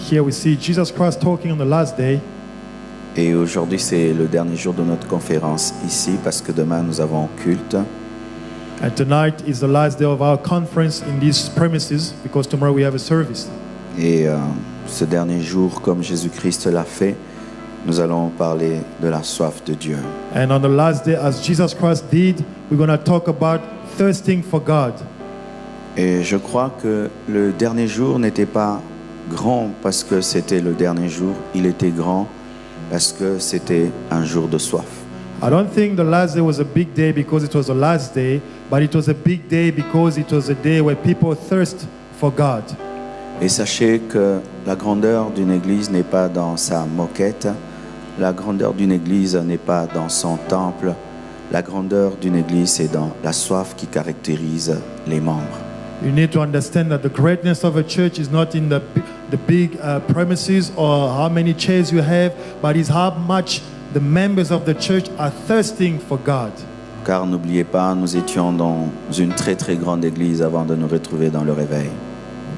Here we see Jesus Christ talking on the last day. Et aujourd'hui, c'est le dernier jour de notre conférence ici parce que demain, nous avons culte. And tonight is the last day of our conference in these premises because tomorrow we have a service. Et ce dernier jour, comme Jésus-Christ l'a fait, nous allons parler de la soif de Dieu. And on the last day, as Jesus Christ did, we're going to talk about thirsting for God. Et je crois que le dernier jour n'était pas grand parce que c'était le dernier jour. Il était grand parce que c'était un jour de soif. I don't think the last day was a big day because it was the last day, but it was a big day because it was a day where people thirst for God. Et sachez que la grandeur d'une église n'est pas dans sa moquette. La grandeur d'une église n'est pas dans son temple. La grandeur d'une église, c'est dans la soif qui caractérise les membres. You need to understand that the greatness of a church is not in the big premises or how many chairs you have, but is how much the members of the church are thirsting for God. Car n'oubliez pas, nous étions dans une très très grande église avant de nous retrouver dans le réveil.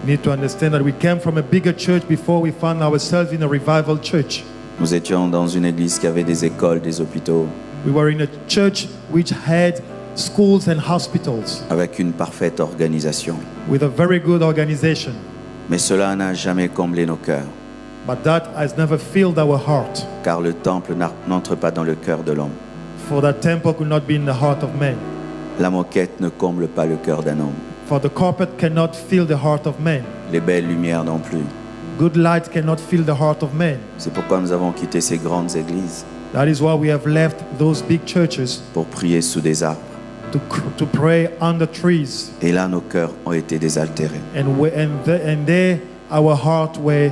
You need to understand that we came from a bigger church before we found ourselves in a revival church. Nous étions dans une église qui avait des écoles, des hôpitaux, We were in a church which had schools and hospitals avec une parfaite organisation. with a very good organization. Mais cela n'a jamais comblé nos cœurs, But that has never filled our heart. car le temple n'entre pas dans le cœur de l'homme. For that temple could not be in the heart of man. La moquette ne comble pas le cœur d'un homme. For the carpet cannot fill the heart of man. Les belles lumières non plus. Good light cannot fill the heart of man. C'est pourquoi nous avons quitté ces grandes églises That is why we have left those big churches pour prier sous des arbres. to pray under trees. Et là, nos cœurs ont été désaltérés. And there our heart were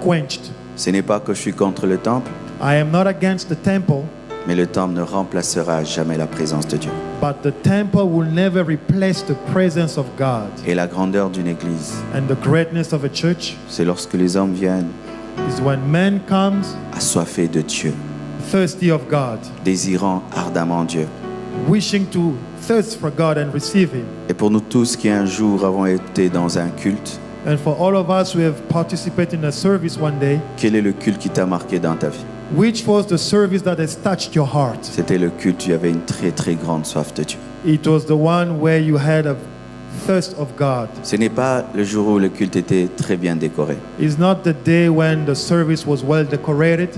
quenched. Ce n'est pas que je suis contre le temple, I am not against the temple, mais le temple ne remplacera jamais la présence de Dieu. but the temple will never replace the presence of God. Et la grandeur d'une église, And the greatness of a church c'est lorsque les hommes viennent is when man comes assoiffés de Dieu, thirsty of God, désirant ardemment Dieu. wishing to thirst for God and receive Him. Et pour nous tous qui un jour avons été dans un culte, And for all of us who have participated in a service one day, quel est le culte qui t'a marqué dans ta vie? which was the service that has touched your heart? C'était le culte où il y avait une très très grande soif de Dieu. It was the one where you had a thirst of God. Ce n'est pas le jour où le culte était très bien décoré. It's not the day when the service was well decorated,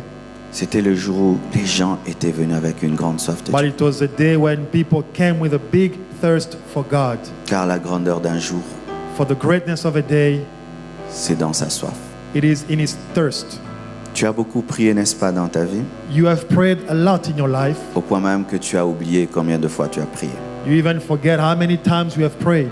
C'était le jour où les gens étaient venus avec une grande soif de but Dieu. it was the day when people came with a big thirst for God. Car la grandeur d'un jour, For the greatness of a day, c'est dans sa soif. it is in His thirst. Tu as beaucoup prié, n'est-ce pas, dans ta vie? You have prayed a lot in your life. Au point même que tu as oublié combien de fois tu as prié. You even forget how many times you have prayed.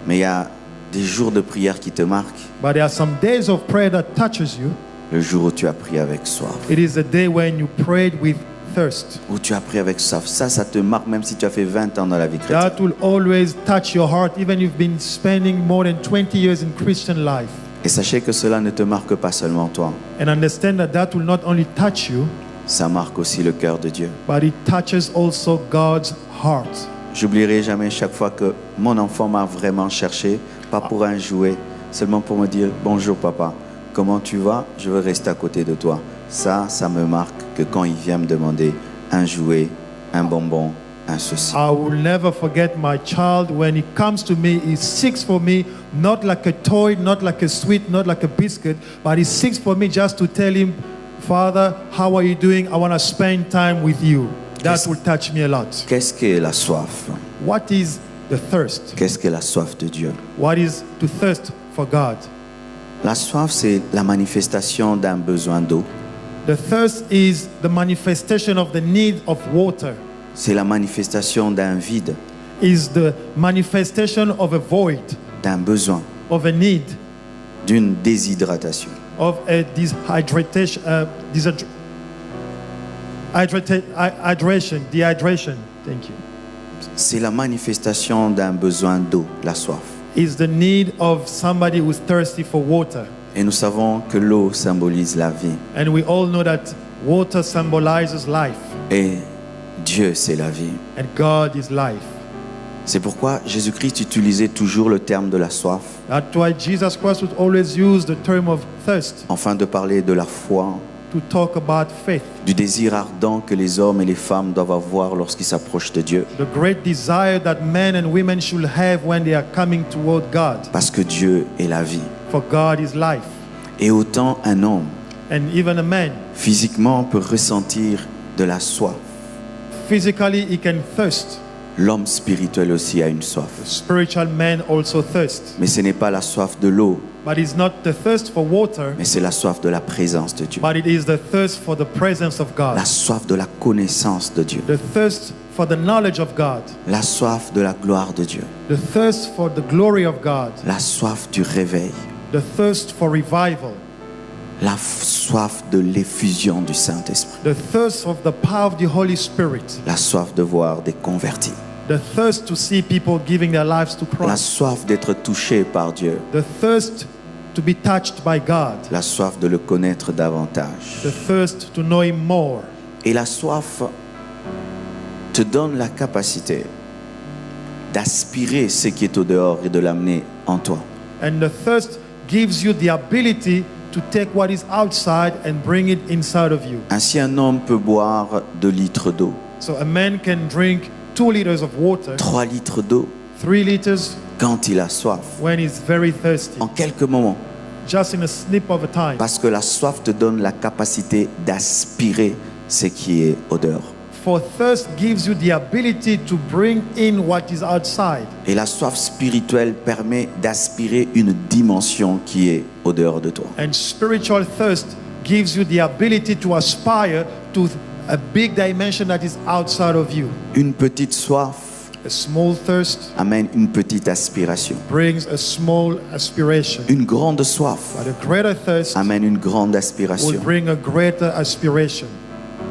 Mais il y a des jours de prière qui te marquent. But there are some days of prayer that touches you. Le jour où tu as prié avec soif. It is the day when you prayed with thirst. Où tu as prié avec soif. Ça te marque même si tu as fait 20 ans dans la vie chrétienne. That will always touch your heart, even if you've been spending more than 20 years in Christian life. Et sachez que cela ne te marque pas seulement toi. And understand that that will not only touch you, Ça marque aussi le cœur de Dieu. but it touches also God's heart. J'oublierai jamais chaque fois que mon enfant m'a vraiment cherché, pas pour un jouet, seulement pour me dire « Bonjour papa, comment tu vas? Je veux rester à côté de toi. » Ça me marque que quand il vient me demander un jouet, un bonbon, un ceci. I will never forget my child when he comes to me, he seeks for me, not like a toy, not like a sweet, not like a biscuit, but he seeks for me just to tell him, Father, how are you doing? I want to spend time with you. That will touch me a lot. Qu'est-ce qu'est la soif? What is the thirst? Qu'est-ce qu'est la soif de Dieu? What is to thirst for God? La soif, c'est la manifestation d'un besoin d'eau. The thirst is the manifestation of the need of water, C'est la manifestation d'un vide, is the manifestation of a void, d'un besoin, of a need, d'une déshydratation. of a dehydration. Thank you. C'est la manifestation d'un besoin d'eau, la soif. Is the need of somebody who's thirsty for water. Et nous savons que l'eau symbolise la vie. And we all know that water symbolizes life, Et Dieu, c'est la vie. and God is life. C'est pourquoi Jésus-Christ utilisait toujours le terme de la soif, That's why Jesus Christ would always use the term of thirst afin de parler de la foi, to talk about faith. du désir ardent que les hommes et les femmes doivent avoir lorsqu'ils s'approchent de Dieu. The great desire that men and women should have when they are coming toward God. Parce que Dieu est la vie. For God is life. Et autant un homme, And even a man, physiquement, peut ressentir de la soif, physically he can thirst. l'homme spirituel aussi a une soif. The spiritual man also thirsts. Mais ce n'est pas la soif de l'eau, But it's not the thirst for water, mais c'est la soif de la présence de Dieu. but it is the thirst for the presence of God. La soif de la connaissance de Dieu. The thirst for the knowledge of God. La soif de la gloire de Dieu. The thirst for the glory of God. La soif du réveil. The thirst for revival. La soif de l'effusion du Saint-Esprit. The thirst of the power of the Holy Spirit. La soif de voir des convertis. The thirst to see people giving their lives to La Christ. soif d'être touché par Dieu. The thirst to be touched by God. La soif de le connaître davantage. The thirst to know Him more. Et la soif te donne la capacité d'aspirer ce qui est au dehors et de l'amener en toi. And the thirst gives you the ability to take what is outside and bring it inside of you. Ainsi, un homme peut boire 2 litres d'eau, So a man can drink 2 liters of water, 3 litres d'eau 3 liters quand il a soif, when he's very thirsty, en quelques moments. just in a snip of a time. Parce que la soif te donne la capacité d'aspirer ce qui est au dehors. For thirst gives you the ability to bring in what is outside. Et la soif spirituelle permet d'aspirer une dimension qui est au dehors de toi. And spiritual thirst gives you the ability to aspire to a big dimension that is outside of you. Une petite soif A small thirst amène une petite aspiration. brings a small aspiration. Une grande soif But a greater thirst amène une grande will aspiration. bring a greater aspiration.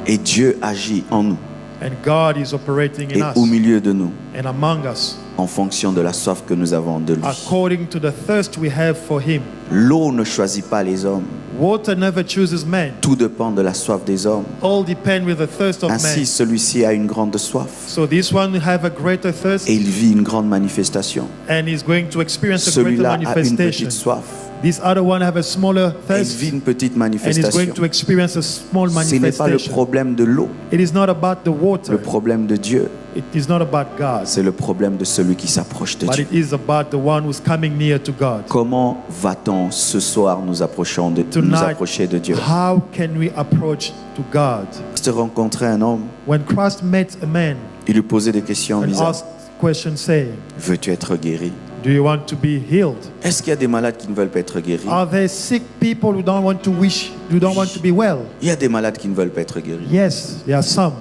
Et Dieu agit en nous And God is operating et in us au milieu de nous and among us en fonction de la soif que nous avons de lui. according to the thirst we have for Him. L'eau ne choisit pas les hommes. Water never chooses man. Tout dépend de la soif des hommes. All depend with the thirst of Ainsi, man. celui-ci a une grande soif So this one have a greater thirst et il vit une grande manifestation. and is going to experience a greater Celui-là a une manifestation. petite soif This other one have a smaller et il thirst vit une petite and is going manifestation. to experience a small Ce n'est pas le manifestation. problème de l'eau, It is not about the water. le problème de Dieu, It is not about God. c'est le problème de celui qui s'approche de But Dieu. it is about the one who's coming near to God. Comment va-t-on ce soir nous approcher de Dieu? How can we approach to God? Christ rencontrait un homme, When Christ met a man il lui posait des questions and bizarres. asked questions saying, Veux-tu être guéri? do you want to be healed? Est-ce qu'il y a des malades qui ne veulent pas être guéris? Are there sick people who don't want to be well? Il y a des malades qui ne veulent pas être guéris. Yes, there are some.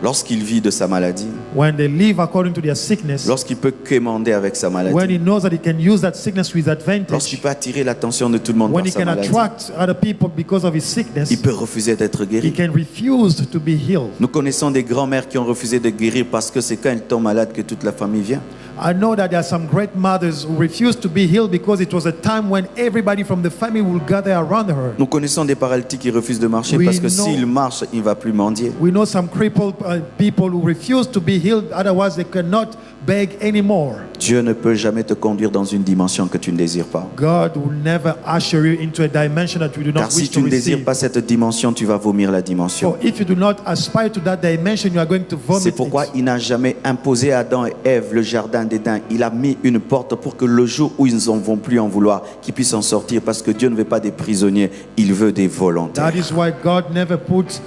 Lorsqu'il vit de sa maladie, When they live according to their sickness, lorsqu'il peut quémander avec sa when he maladie, knows that he can use that sickness to his lorsqu'il advantage, peut attirer l'attention de tout le monde when par he sa can maladie, attract other people because of his sickness, il peut refuser d'être he guéri. can refuse to be healed. Nous connaissons des grands-mères qui ont refusé de guérir parce que c'est quand elles tombent malades que toute la famille vient. I know that there are some great mothers who refused to be healed because it was a time when everybody from the family will gather around her. Nous connaissons des paralytiques qui refusent de marcher We parce que know- s'il marche, il ne va plus mendier. We know some crippled people who refuse to be healed, otherwise they cannot beg anymore. Dieu ne peut jamais te conduire dans une dimension que tu ne désires pas. God will never usher you into a dimension that you do Car not si wish tu to ne désires receive. pas cette dimension, tu vas vomir la dimension. For if you do not aspire to that dimension, you are going to vomit C'est pourquoi it. il n'a jamais imposé à Adam et Ève le jardin d'Éden. Il a mis une porte pour que le jour où ils ne vont plus en vouloir, qu'ils puissent en sortir. Parce que Dieu ne veut pas des prisonniers, il veut des volontaires. That is why God never put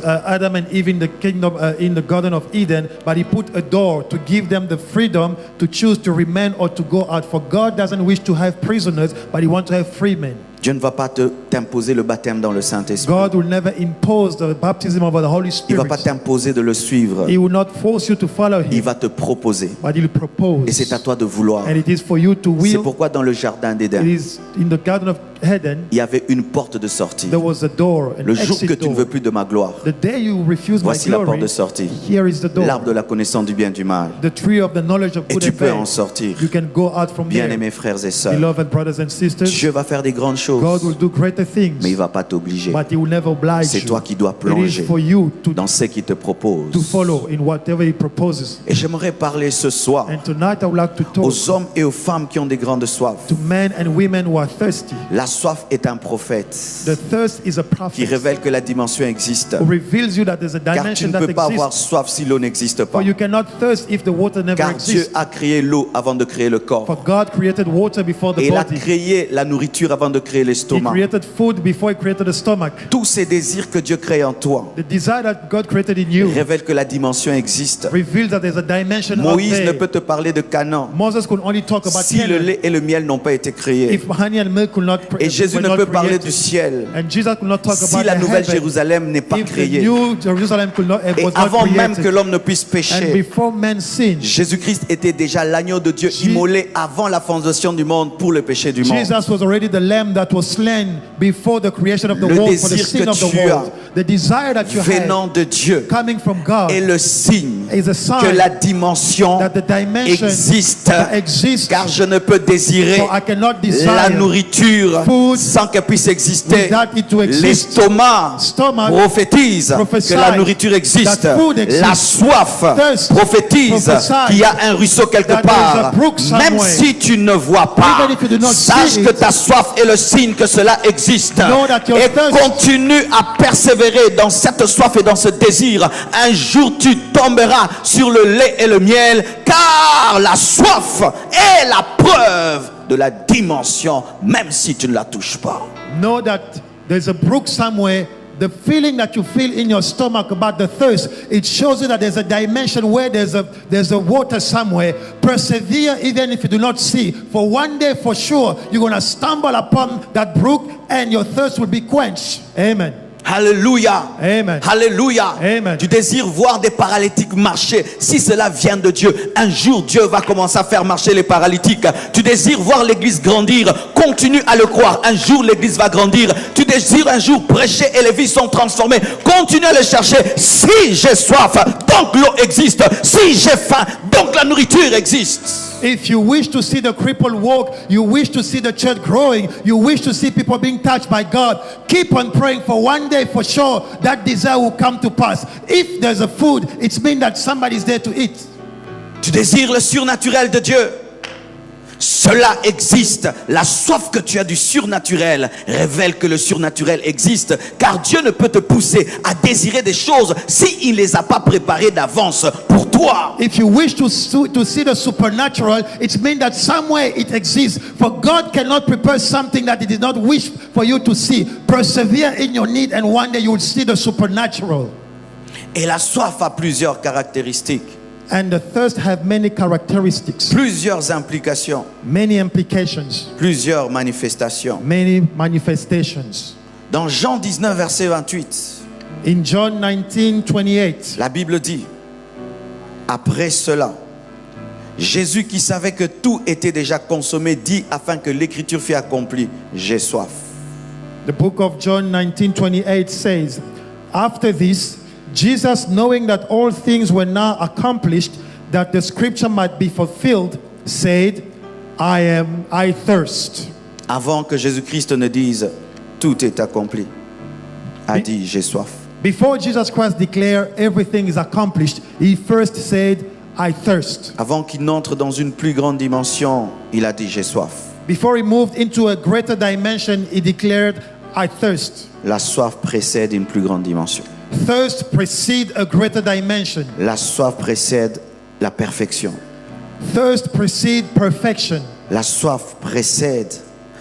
Adam and Eve in the kingdom, in the Garden of Eden, but He put a door to give them the freedom to choose to remain or to go out. For God doesn't wish to have prisoners, but He wants to have free men. Dieu ne va pas t'imposer le baptême dans le Saint-Esprit. God will never impose the baptism of the Holy Il ne va Spirit. pas t'imposer de le suivre. He will not force you to follow Il Him, va te proposer. but He'll propose. Et c'est à toi de vouloir. And it is for you to C'est will. pourquoi dans le jardin It d'Éden, is in the Garden of Eden, il y avait une porte de sortie. there was a door, an Le jour que exit tu ne door. veux plus de ma gloire, The day you refuse my voici la porte glory, de sortie. here is the door. L'arbre de la connaissance du bien et du mal. The tree of the knowledge of Et good tu and peux en bad. sortir. You can go out from there. Bien-aimés frères et sœurs, Beloved brothers and sisters, Dieu va faire des grandes choses. choses. God will do greater things, Mais il ne va pas t'obliger. but He will never oblige C'est you. toi qui dois It is plonger for you dans ce qu'il te propose. to follow in whatever He proposes. Et j'aimerais parler ce soir And tonight I would like to talk aux hommes et aux femmes qui ont des grandes soifs. to men and women who are thirsty. La soif est un prophète The thirst is a qui prophet révèle que la dimension existe. who reveals you that there's a Car tu dimension ne that peux pas avoir exists. soif si l'eau n'existe pas. For you cannot thirst if the water never Car Dieu exists. a créé l'eau avant de créer le corps. For God created water before the Et il a body. créé la nourriture avant de créer He l'estomac. created food before He created the stomach. Tous ces désirs que Dieu crée en toi The desire that God created in you révèlent que la dimension existe. reveals that there's a dimension out Moïse ne there. peut te parler de Canaan Moses could only talk about si le Canaan lait et le miel n'ont pas été créés. if honey and milk could not Et Jésus were ne not peut parler created. du ciel And Jesus could not talk si about la the nouvelle heaven Jérusalem n'est pas if the créée. new Jerusalem could not, Et was not avant même created. que l'homme ne puisse And pécher, before men sinned, Jésus-Christ était déjà l'agneau de Dieu immolé avant la fondation du monde pour le péché du monde. Jesus was already the lamb that was slain before the creation of the Le world for the désir sin que of the tu world. The desire that you Venant have de Dieu coming from God est le signe is a sign que la dimension that the dimension existe. that exists. Car je ne peux désirer For I cannot la desire nourriture food sans qu'elle puisse exister. without it to exist. L'estomac Stomach prophétise prophesies que la nourriture existe. that food exists. La soif Thirst prophétise prophesies qu'il y a un ruisseau quelque that there is part. a brook somewhere. Même si tu ne vois pas, Even if you do not sache see que it, ta soif est le signe que cela existe. know that your Et thirst- continue à persévérer dans cette soif et dans ce désir. Un jour tu tomberas sur le lait et le miel, car la soif est la preuve de la dimension, même si tu ne la touches pas. Know that there's a brook somewhere. The feeling that you feel in your stomach about the thirst, it shows you that there's a dimension where there's a water somewhere. Persevere even if you do not see. For one day for sure, you're going to stumble upon that brook and your thirst will be quenched. Amen. Alléluia. Amen. Alléluia. Amen. Tu désires voir des paralytiques marcher. Si cela vient de Dieu, un jour Dieu va commencer à faire marcher les paralytiques. Tu désires voir l'église grandir. Continue à le croire. Un jour l'église va grandir. Tu désires un jour prêcher et les vies sont transformées. Continue à le chercher. Si j'ai soif, donc l'eau existe. Si j'ai faim, donc la nourriture existe. If you wish to see the crippled walk, you wish to see the church growing, you wish to see people being touched by God, keep on praying, for one day for sure that desire will come to pass. If there's a food, it's mean that somebody's there to eat. Tu désires le surnaturel de Dieu. Cela existe. La soif que tu as du surnaturel révèle que le surnaturel existe. Car Dieu ne peut te pousser à désirer des choses s'il ne les a pas préparées d'avance pour toi. If you wish to see the supernatural, it means that somewhere it exists. For God cannot prepare something that He did not wish for you to see. Persevere in your need and one day you will see the supernatural. Et la soif a plusieurs caractéristiques, And the thirst have many characteristics, plusieurs implications, many implications, plusieurs manifestations. many manifestations. Dans Jean 19, verset 28, In John 19:28, la Bible dit: après cela, Jésus, qui savait que tout était déjà consommé, dit afin que l'écriture fût accomplie: j'ai soif. the book of John 19:28 says, after this, Jesus, knowing that all things were now accomplished, that the scripture might be fulfilled, said, I thirst. Avant que Jésus-Christ ne dise tout est accompli, a dit j'ai soif. Before Jesus Christ declared everything is accomplished, He first said, I thirst. Avant qu'il n'entre dans une plus grande dimension, il a dit j'ai soif. Before He moved into a greater dimension, He declared, I thirst. La soif précède une plus grande dimension. Thirst precedes a greater dimension. La soif précède la perfection. Thirst precedes perfection. La soif précède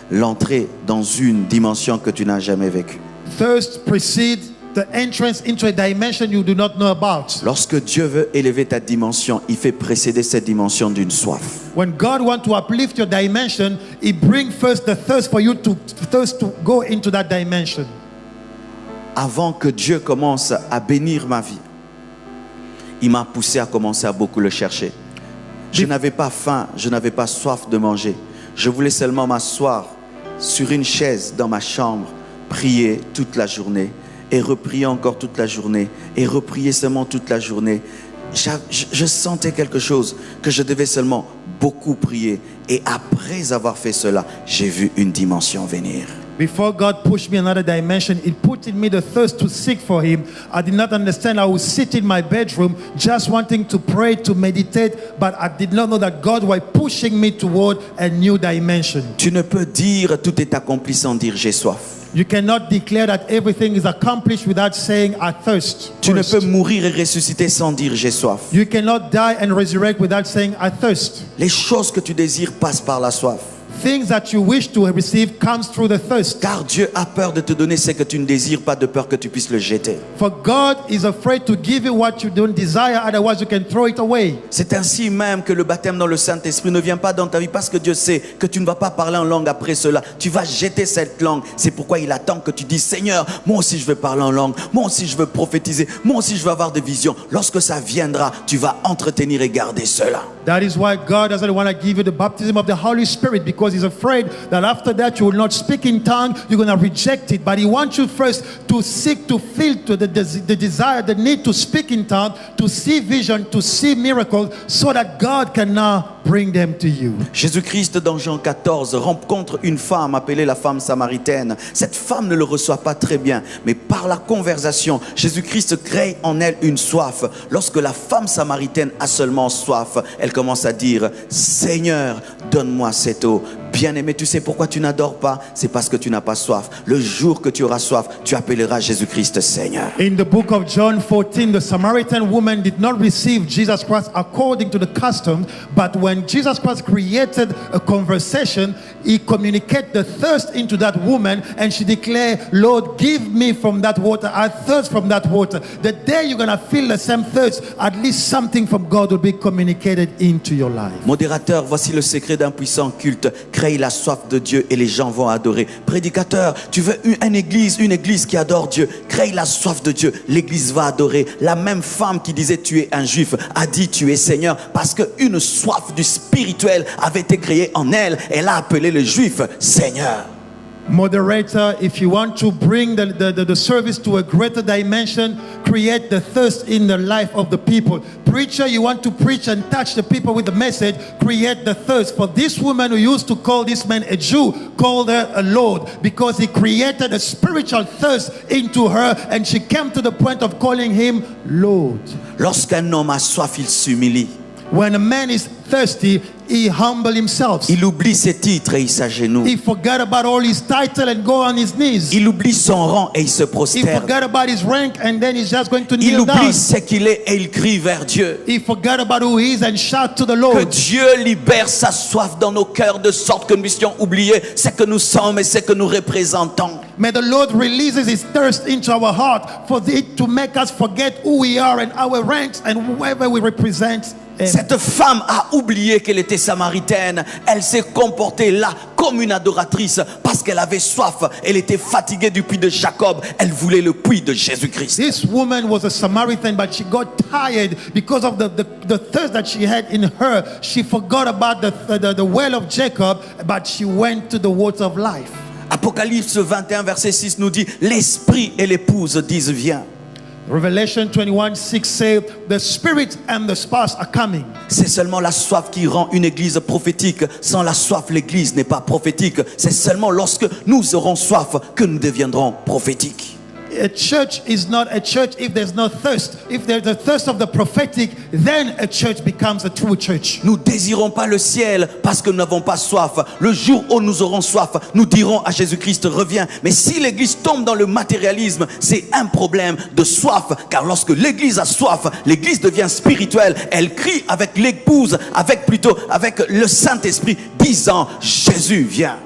l'entrée dans une dimension que tu n'as jamais vécue. Thirst precedes the entrance into a dimension you do not know about. Lorsque Dieu veut élever ta dimension, il fait précéder cette dimension d'une soif. When God wants to uplift your dimension, He brings first the thirst for you to thirst to go into that dimension. Avant que Dieu commence à bénir ma vie, il m'a poussé à commencer à beaucoup le chercher. Je n'avais pas faim, je n'avais pas soif de manger. Je voulais seulement m'asseoir sur une chaise dans ma chambre, prier toute la journée et reprier encore toute la journée et reprier seulement toute la journée. Je sentais quelque chose que je devais seulement beaucoup prier. Et après avoir fait cela, j'ai vu une dimension venir. Before God pushed me another dimension, it put in me the thirst to seek for Him. I did not understand. I would sit in my bedroom just wanting to pray, to meditate, but I did not know that God was pushing me toward a new dimension. Tu ne peux dire tout est accompli sans dire j'ai soif. You cannot declare that everything is accomplished without saying I thirst. Tu ne first. peux mourir et ressusciter sans dire j'ai soif. You cannot die and resurrect without saying I thirst. Les choses que tu désires passent par la soif. Things that you wish to receive comes through the thirst. Car Dieu a peur de te donner ce que tu ne désires pas, de peur que tu puisses le jeter. For God is afraid to give you what you don't desire, otherwise you can throw it away. C'est ainsi même que le baptême dans le Saint-Esprit ne vient pas dans ta vie parce que Dieu sait que tu ne vas pas parler en langue après cela. Tu vas jeter cette langue. C'est pourquoi il attend que tu dises Seigneur, moi aussi je veux parler en langue. Moi aussi je veux prophétiser. Moi aussi je veux avoir des visions. Lorsque ça viendra, tu vas entretenir et garder cela. That is why God doesn't want to give you the baptism of the Holy Spirit, because He's afraid that after that you will not speak in tongue, you're going to reject it. But He wants you first to seek, to feel to the desire, the need to speak in tongue, to see vision, to see miracles, so that God can now bring them to you. Jésus-Christ dans Jean 14 rencontre une femme appelée la femme samaritaine. Cette femme ne le reçoit pas très bien, mais par la conversation, Jésus-Christ crée en elle une soif. Lorsque la femme samaritaine a seulement soif, elle commence à dire Seigneur, donne-moi cette eau. Bien-aimé, tu sais pourquoi tu n'adores pas? C'est parce que tu n'as pas soif. Le jour que tu auras soif, tu appelleras Jésus-Christ Seigneur. In the book of John 14, the Samaritan woman did not receive Jesus Christ according to the custom, but when Jesus Christ created a conversation, He communicated the thirst into that woman, and she declared, Lord, give me from that water. I thirst from that water. The day you're going to feel the same thirst, at least something from God will be communicated into your life. Modérateur, voici le secret d'un puissant culte. Crée la soif de Dieu et les gens vont adorer. Prédicateur, tu veux une église qui adore Dieu. Crée la soif de Dieu, l'église va adorer. La même femme qui disait tu es un juif a dit tu es Seigneur parce qu'une soif du spirituel avait été créée en elle. Elle a appelé le juif Seigneur. Moderator, if you want to bring the service to a greater dimension, create the thirst in the life of the people. Preacher, you want to preach and touch the people with the message, create the thirst. For this woman who used to call this man a Jew, called her a Lord, because he created a spiritual thirst into her, and she came to the point of calling him Lord. Lorsqu'un homme a soif, il s'humilie. When a man is thirsty, he humble himself. Il oublie ses titres et il s'agenouille. He forgot about all his title and go on his knees. Il oublie son rang et il se He prosterne. forgot about his rank and then he's just going to Il kneel down. oublie ce qu'il est et il crie vers Dieu. He forgot about who he is and shout to the Que Lord. Dieu libère sa soif dans nos cœurs de sorte que nous puissions oublier ce que nous sommes et ce que nous représentons. May the Lord releases his thirst into our heart for it to make us forget who we are and our ranks and whoever we represent. Cette femme a oublié qu'elle était samaritaine. Elle s'est comportée là comme une adoratrice parce qu'elle avait soif. Elle était fatiguée du puits de Jacob. Elle voulait le puits de Jésus-Christ. This woman was a Samaritan, but she got tired because of the thirst that she had in her. She forgot about the well of Jacob, but she went to the water of life. Apocalypse 21 verset 6 nous dit l'esprit et l'épouse disent viens. Revelation 21:6 says, the spirit and the spouse are coming. C'est seulement la soif qui rend une église prophétique. Sans la soif, l'église n'est pas prophétique. C'est seulement lorsque nous aurons soif que nous deviendrons prophétiques. A church is not a church if there's no thirst. If there's a thirst of the prophetic, then a church becomes a true church. Nous désirons pas le ciel parce que nous n'avons pas soif. Le jour où nous aurons soif, nous dirons à Jésus-Christ reviens. Mais si l'église tombe dans le matérialisme, c'est un problème de soif. Car lorsque l'église a soif, l'église devient spirituelle. Elle crie avec l'épouse, avec le Saint-Esprit, disant Jésus viens.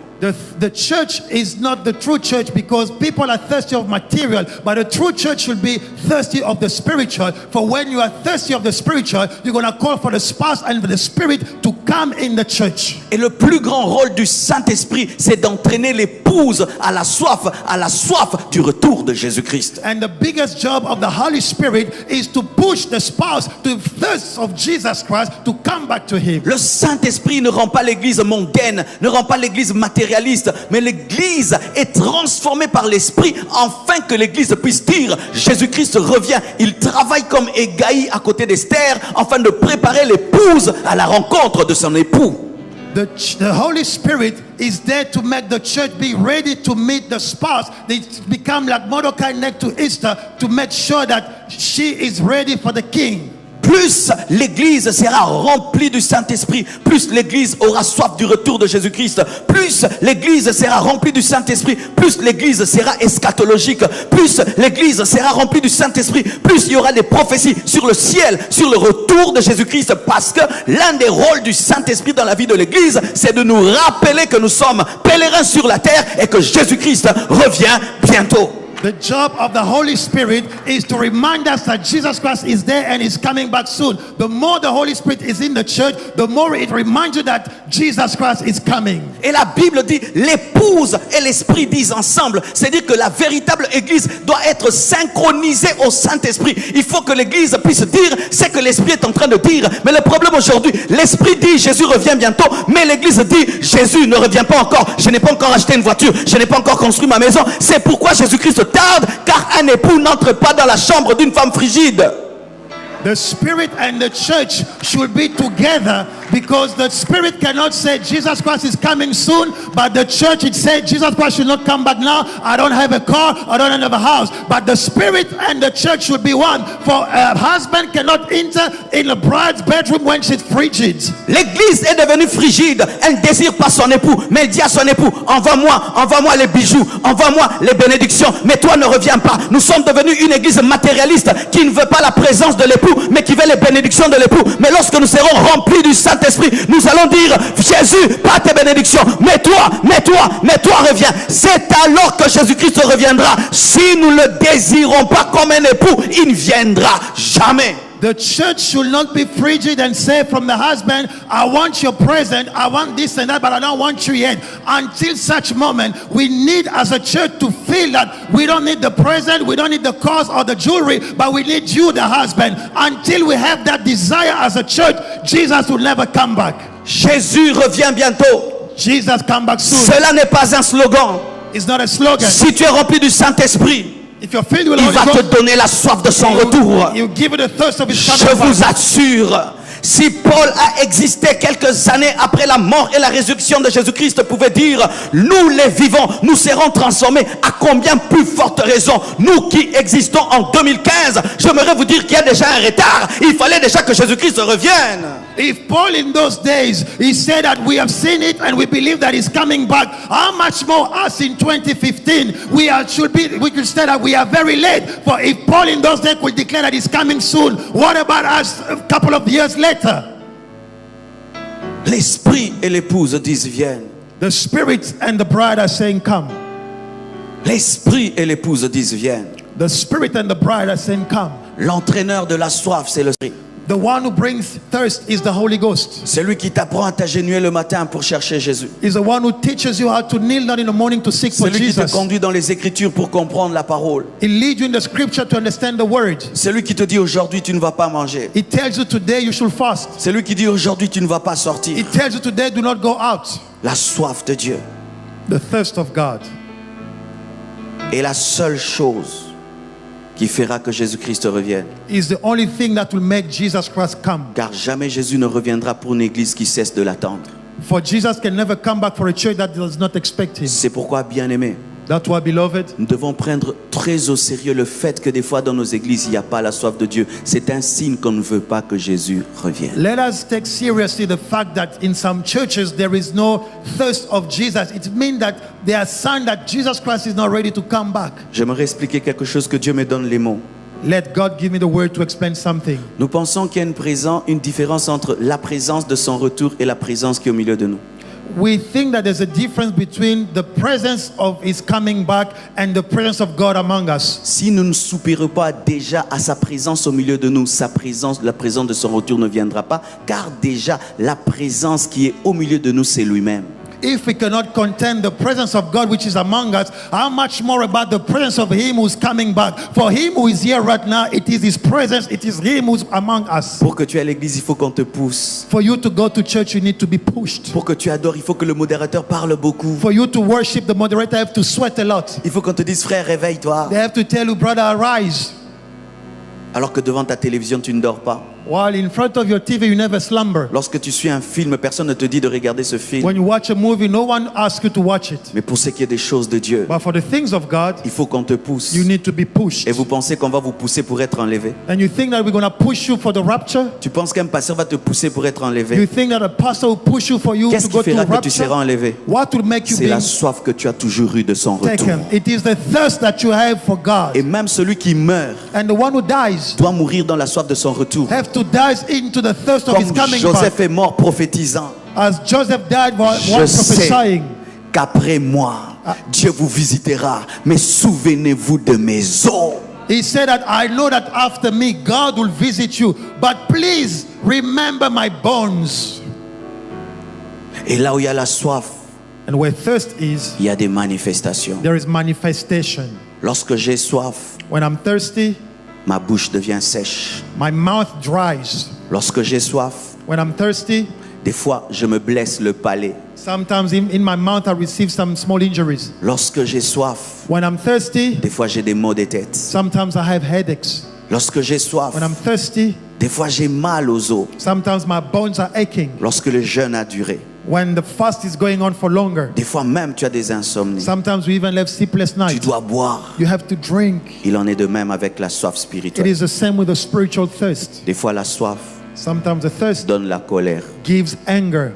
The church is not the true church because people are thirsty of material, but the true church should be thirsty of the spiritual. For when you are thirsty of the spiritual, you're going to call for the spouse and for the spirit to come in the church. Et le plus grand rôle du Saint-Esprit, c'est d'entraîner l'épouse à la soif du retour de Jésus-Christ. And the biggest job of the Holy Spirit is to push the spouse to the thirst of Jesus Christ to come back to Him. Le Saint-Esprit ne rend pas l'église mondaine, ne rend pas l'église matérialiste, mais l'église est transformée par l'Esprit afin que l'église puisse dire Jésus-Christ revient. Il travaille comme Hégaï à côté d'Esther afin de préparer l'épouse à la rencontre de son époux. The Holy Spirit is there to make the church be ready to meet the spouse. They become like Mordecai next to Esther to make sure that she is ready for the king. Plus l'église sera remplie du Saint-Esprit, plus l'église aura soif du retour de Jésus-Christ, plus l'église sera remplie du Saint-Esprit, plus l'église sera eschatologique, plus l'église sera remplie du Saint-Esprit, plus il y aura des prophéties sur le ciel, sur le retour de Jésus-Christ, parce que l'un des rôles du Saint-Esprit dans la vie de l'église, c'est de nous rappeler que nous sommes pèlerins sur la terre et que Jésus-Christ revient bientôt. The job of the Holy Spirit is to remind us that Jesus Christ is there and is coming back soon. The more the Holy Spirit is in the church, the more it reminds you that Jesus Christ is coming. Et la Bible dit, l'épouse et l'esprit disent ensemble. C'est-à-dire que la véritable église doit être synchronisée au Saint-Esprit. Il faut que l'église puisse dire ce que l'esprit est en train de dire. Mais le problème aujourd'hui, l'esprit dit Jésus revient bientôt, mais l'église dit Jésus ne revient pas encore. Je n'ai pas encore acheté une voiture, je n'ai pas encore construit ma maison. C'est pourquoi Jésus-Christ tarde, car un époux n'entre pas dans la chambre d'une femme frigide. The Spirit and the church should be together, because the Spirit cannot say Jesus Christ is coming soon, but the church it said Jesus Christ should not come back now. I don't have a car, I don't have a house. But the Spirit and the church should be one. For a husband cannot enter in a bride's bedroom when she's frigid. L'église est devenue frigide. Elle ne désire pas son époux, mais elle dit à son époux, envoie-moi les bijoux, envoie-moi les bénédictions, mais toi ne reviens pas. Nous sommes devenus une église matérialiste qui ne veut pas la présence de l'époux, mais qui veut les bénédictions de l'époux. Mais lorsque nous serons remplis du Saint-Esprit, nous allons dire Jésus, pas tes bénédictions, mais toi reviens. C'est alors que Jésus-Christ reviendra. Si nous le désirons pas comme un époux, il ne viendra jamais. The church should not be frigid and say from the husband, I want your present, I want this and that, but I don't want you yet. Until such moment, we need as a church to feel that we don't need the present, we don't need the cause or the jewelry, but we need you, the husband. Until we have that desire as a church, Jesus will never come back. Jésus revient bientôt. Jesus come back soon. Cela n'est pas un slogan. It's not a slogan. Si tu es rempli du Saint-Esprit, if you're filled with il Holy va te Ghost, donner la soif de son retour. you give it the thirst of his Je coming vous back. assure, si Paul a existé quelques années après la mort et la résurrection de Jésus-Christ, pouvait dire, nous les vivants, nous serons transformés. À combien plus forte raison, nous qui existons en 2015, j'aimerais vous dire qu'il y a déjà un retard. Il fallait déjà que Jésus-Christ revienne. If Paul in those days, he said that we have seen it and we believe that he's coming back, how much more us in 2015? We could say that we are very late. For if Paul in those days could declare that he's coming soon, what about us a couple of years later? L'esprit et l'épouse disent viens. The Spirit and the bride are saying come. L'esprit et l'épouse disent viens. The Spirit and the bride are saying come. L'entraîneur de la soif, c'est l'esprit. The one who brings thirst is the Holy Ghost. C'est lui qui t'apprend à t'agenouiller le matin pour chercher Jésus. He's the one who teaches you how to kneel down in the morning to seek for C'est lui qui te Jesus. conduit dans les Écritures pour comprendre la parole. He leads you in the scripture to understand the word. C'est lui qui te dit aujourd'hui tu ne vas pas manger. He tells you today you should fast. C'est lui qui dit aujourd'hui tu ne vas pas sortir. He tells you today do not go out. La soif de Dieu The thirst of God est la seule chose qui fera que Jésus-Christ revienne. is the only thing that will make Jesus Christ come. Car jamais Jésus ne reviendra pour une église qui cesse de l'attendre. For Jesus can never come back for a church that does not expect him. C'est pourquoi, bien-aimés, That's why, beloved, nous devons prendre très au sérieux le fait que des fois dans nos églises, il n'y a pas la soif de Dieu. C'est un signe qu'on ne veut pas que Jésus revienne. let us take seriously the fact that in some churches there is no thirst of Jesus. It means that they are signs that Jesus Christ is not ready to come back. J'aimerais expliquer quelque chose, que Dieu me donne les mots. Let God give me the word to explain something. Nous pensons qu'il y a une différence entre la présence de son retour et la présence qui est au milieu de nous. We think that there's a difference between the presence of his coming back and the presence of God among us. Si nous ne soupirons pas déjà à sa présence au milieu de nous, la présence de son retour ne viendra pas, car déjà la présence qui est au milieu de nous, c'est lui-même. If we cannot contend the presence of God which is among us, how much more about the presence of him who is coming back? For him who is here right now, it is his presence, it is him who is among us. Pour que tu ailles à l'église, il faut qu'on te pousse. For you to go to church, you need to be pushed. Pour que tu adores, il faut que le modérateur parle beaucoup. For you to worship, the moderator have to sweat a lot. Il faut qu'on te dise, frère, réveille-toi. They have to tell you, brother, arise. Alors que devant ta télévision, tu ne dors pas. While in front of your TV, you never slumber. Lorsque tu suis un film, personne ne te dit de regarder ce film. When you watch a movie, no one asks you to watch it. Mais pour ce qui est des choses de Dieu, But for the things of God, il faut qu'on te pousse. you need to be pushed. Et vous pensez qu'on va vous pousser pour être enlevé? And you think that we're going to push you for the rapture? Tu penses qu'un pasteur va te pousser pour être enlevé? You think that a pastor will push you for you Qu'est-ce to go qui to fera que tu rapture? seras enlevé? What will make you C'est la be soif que tu as toujours eue de son retour. taken? It is the thirst that you have for God. Et même celui qui meurt And the one who dies doit mourir dans la soif de son retour. have to die into the thirst of his Comme coming Joseph back. est mort prophétisant. As Joseph died while Je sais prophesying. qu'après moi, Dieu vous visitera. Mais souvenez-vous de mes os. He said that I know that after me God will visit you, but please remember my bones. Et là où il y a la soif, And where thirst is, il y a des manifestations. there is manifestation. Lorsque j'ai soif, When I'm thirsty, ma bouche devient sèche. my mouth dries. Lorsque j'ai soif, When I'm thirsty, des fois je me blesse le palais. sometimes in my mouth I receive some small injuries. Lorsque j'ai soif, When I'm thirsty, des fois j'ai des maux de tête. sometimes I have headaches. Lorsque j'ai soif, When I'm thirsty, des fois j'ai mal aux os. sometimes my bones are aching. Lorsque le jeûne a duré, When the fast is going on for longer, des fois même tu as des insomnies. sometimes we even have sleepless Tu nights. dois boire. You have to drink. Il en est de même avec la soif It spirituelle. is the same with the spiritual thirst. Des fois la soif Sometimes the thirst donne la colère. gives anger,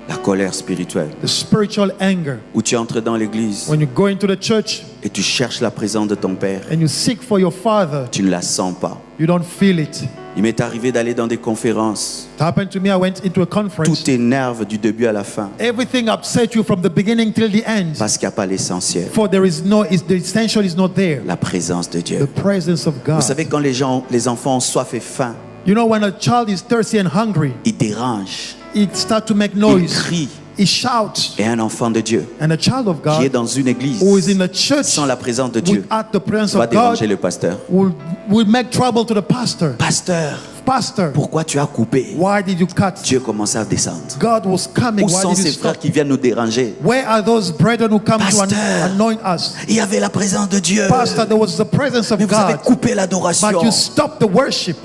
La colère spirituelle. the spiritual anger. Où tu entres dans l'église When you go into the church et tu cherches la présence de ton Père. and you seek for your Father, Tu ne la sens pas. you don't feel it. Il m'est arrivé d'aller dans des conférences. It happened to me. I went into a conference. Tout t'énerve du début à la fin. Everything upset you from the beginning till the end. Parce qu'il n'y a pas l'essentiel. For there is no, the essential is not there. La présence de The Dieu. presence of Vous God. savez, quand les enfants ont soif et faim, You know, when a child is thirsty and hungry, ils dérangent, it starts to make ils noise. crient. It shouts. Et un enfant de Dieu And a child of qui est God dans une église who is in the church sans la présence de Dieu without the presence va of déranger God le pasteur. will make trouble to the pastor. Pasteur, Pastor, pourquoi tu as coupé? why did you cut? Dieu commençait à descendre. God was coming. Où Why sont did you ces stop? frères qui viennent nous déranger? Where are those brethren who come to Pastor. anoint us? Il y avait la présence de Dieu. Pastor, there was the presence of Mais vous avez God, coupé but l'adoration. you stopped the worship.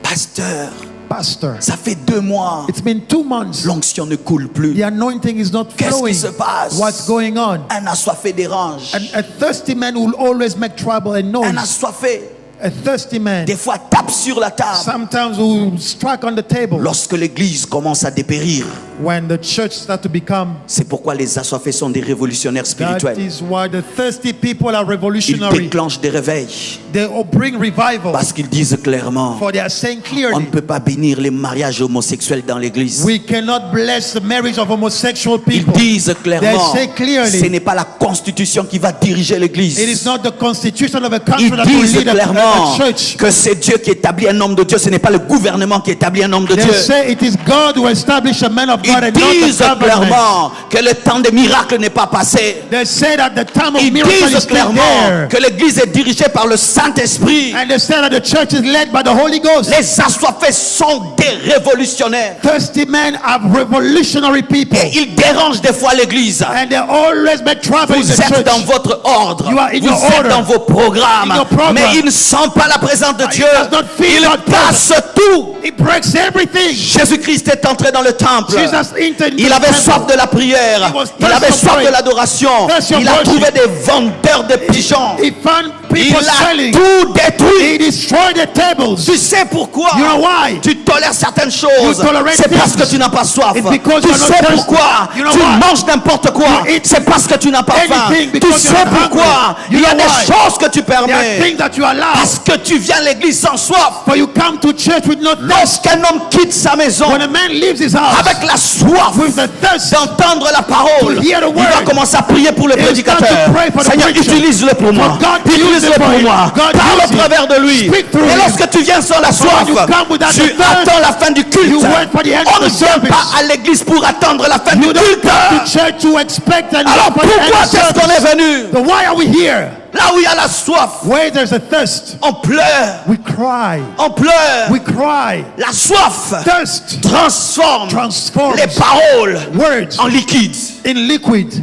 Pasteur, Pastor, ça fait 2 mois. it's been 2 months. L'onction ne coule plus. The anointing is not Qu'est-ce flowing. qui se passe? What's going on? Un assoiffé dérange. A thirsty man will always make trouble and Un noise. assoiffé, A thirsty man des fois, tape sur la table. sometimes will strike on the table. Lorsque l'église commence à dépérir, When the church starts to become, c'est pourquoi les assoiffés sont des révolutionnaires that spirituels. is why the thirsty people are Ils revolutionary. déclenchent des réveils They all bring revival. parce qu'ils disent clairement, For they are saying on ne clearly, peut pas bénir les mariages homosexuels dans l'église. we cannot bless the marriage of homosexual Ils people. disent clairement, They say clearly, ce n'est pas la constitution qui va diriger it is l'église. not the constitution of a country Ils that will disent lead clairement a church. que c'est Dieu qui établit un homme de Dieu, ce n'est pas le gouvernement qui établit un homme de They Dieu. say it is God who established a man of God Ils and not the disent government. clairement que le temps des miracles n'est pas passé. They say that the time of Ils miracle is disent still clairement there. que l'église est dirigée par le Saint-Esprit. And they say that the church is led by the Holy Ghost. Les assoiffés sont des révolutionnaires. Thirsty men are revolutionary people. Et ils dérangent des fois l'église. And they always make trouble in Vous the êtes church. dans votre ordre. You are in Vous your êtes order. dans vos programmes. In your program. Mais ils ne sentent pas la présence de Dieu. does not feel Ils God's cassent tout. It breaks everything. Jésus-Christ est entré dans le temple. Jesus entered Il the avait temple. soif de la prière. He was Il avait thirsty of soif de prayer. l'adoration. Thirsty of Il a worship. trouvé des vendeurs de pigeons. He found Il people a selling. tout détruit. He destroyed the tables. Tu sais pourquoi? You know why? Tu tolères certaines choses. You tolerate C'est parce things. que tu n'as pas soif. It's because Tu you're not sais thirsty. pourquoi? You know Tu why? manges n'importe quoi. You eat C'est parce que tu n'as pas faim. anything Tu because sais you're not pourquoi? hungry. Il You y a know des why? choses que tu There are permets. things that you allow. Parce que tu viens à l'église sans soif. For you come to church with no thirst. Lorsqu'un homme quitte sa maison When a man leaves his house avec la soif with the thirst, d'entendre la parole, To hear the il va word. commencer à prier pour le He'll start prédicateur. to pray for the Seigneur, preacher. utilise-le pour moi. For God to use Utilise-le it for pour him. moi. God Parle use au it. travers de lui. Speak through Et him. lorsque tu viens sans la soif, when you come without tu the thirst, attends la fin du culte. you wait for the end of On ne the vient service. pas à l'église pour attendre la fin du you don't culte. come to church to expect and Alors wait for the end pourquoi of est-ce qu'on est service. venu? So why are we here? Là où il y a la soif, Where there's a thirst, on pleure. we cry. On pleure. We cry. La soif Thirst transforme transforms les paroles words en liquide. in liquid.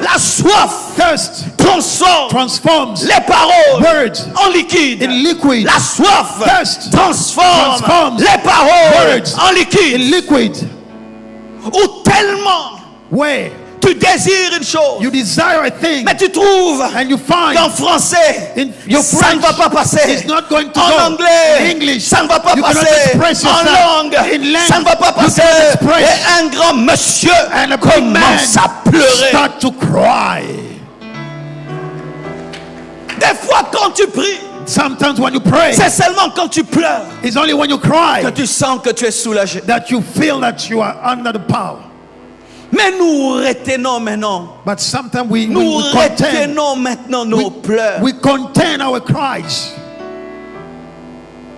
La soif Thirst transforms les paroles words en liquide. in liquid. La soif Thirst transforme les paroles words en in liquide. liquid. Ou tellement Where tu désires une chose, you desire a thing mais tu trouves and you find qu'en français, in your ça French ne va pas passer. it's not going to En go. anglais, In English, ça ne va pas you cannot passer. express En yourself. langue, In language, ça ne va pas you passer. cannot express. Et un grand monsieur And a big man commence à pleurer. start to cry. Des fois, quand tu pries, Sometimes when you pray, c'est seulement quand tu pleures it's only when you que cry tu sens que tu es soulagé. that you feel that you are under the power. Mais nous retenons maintenant. But sometimes we Nous contain, retenons maintenant nos pleurs. we contain our cries.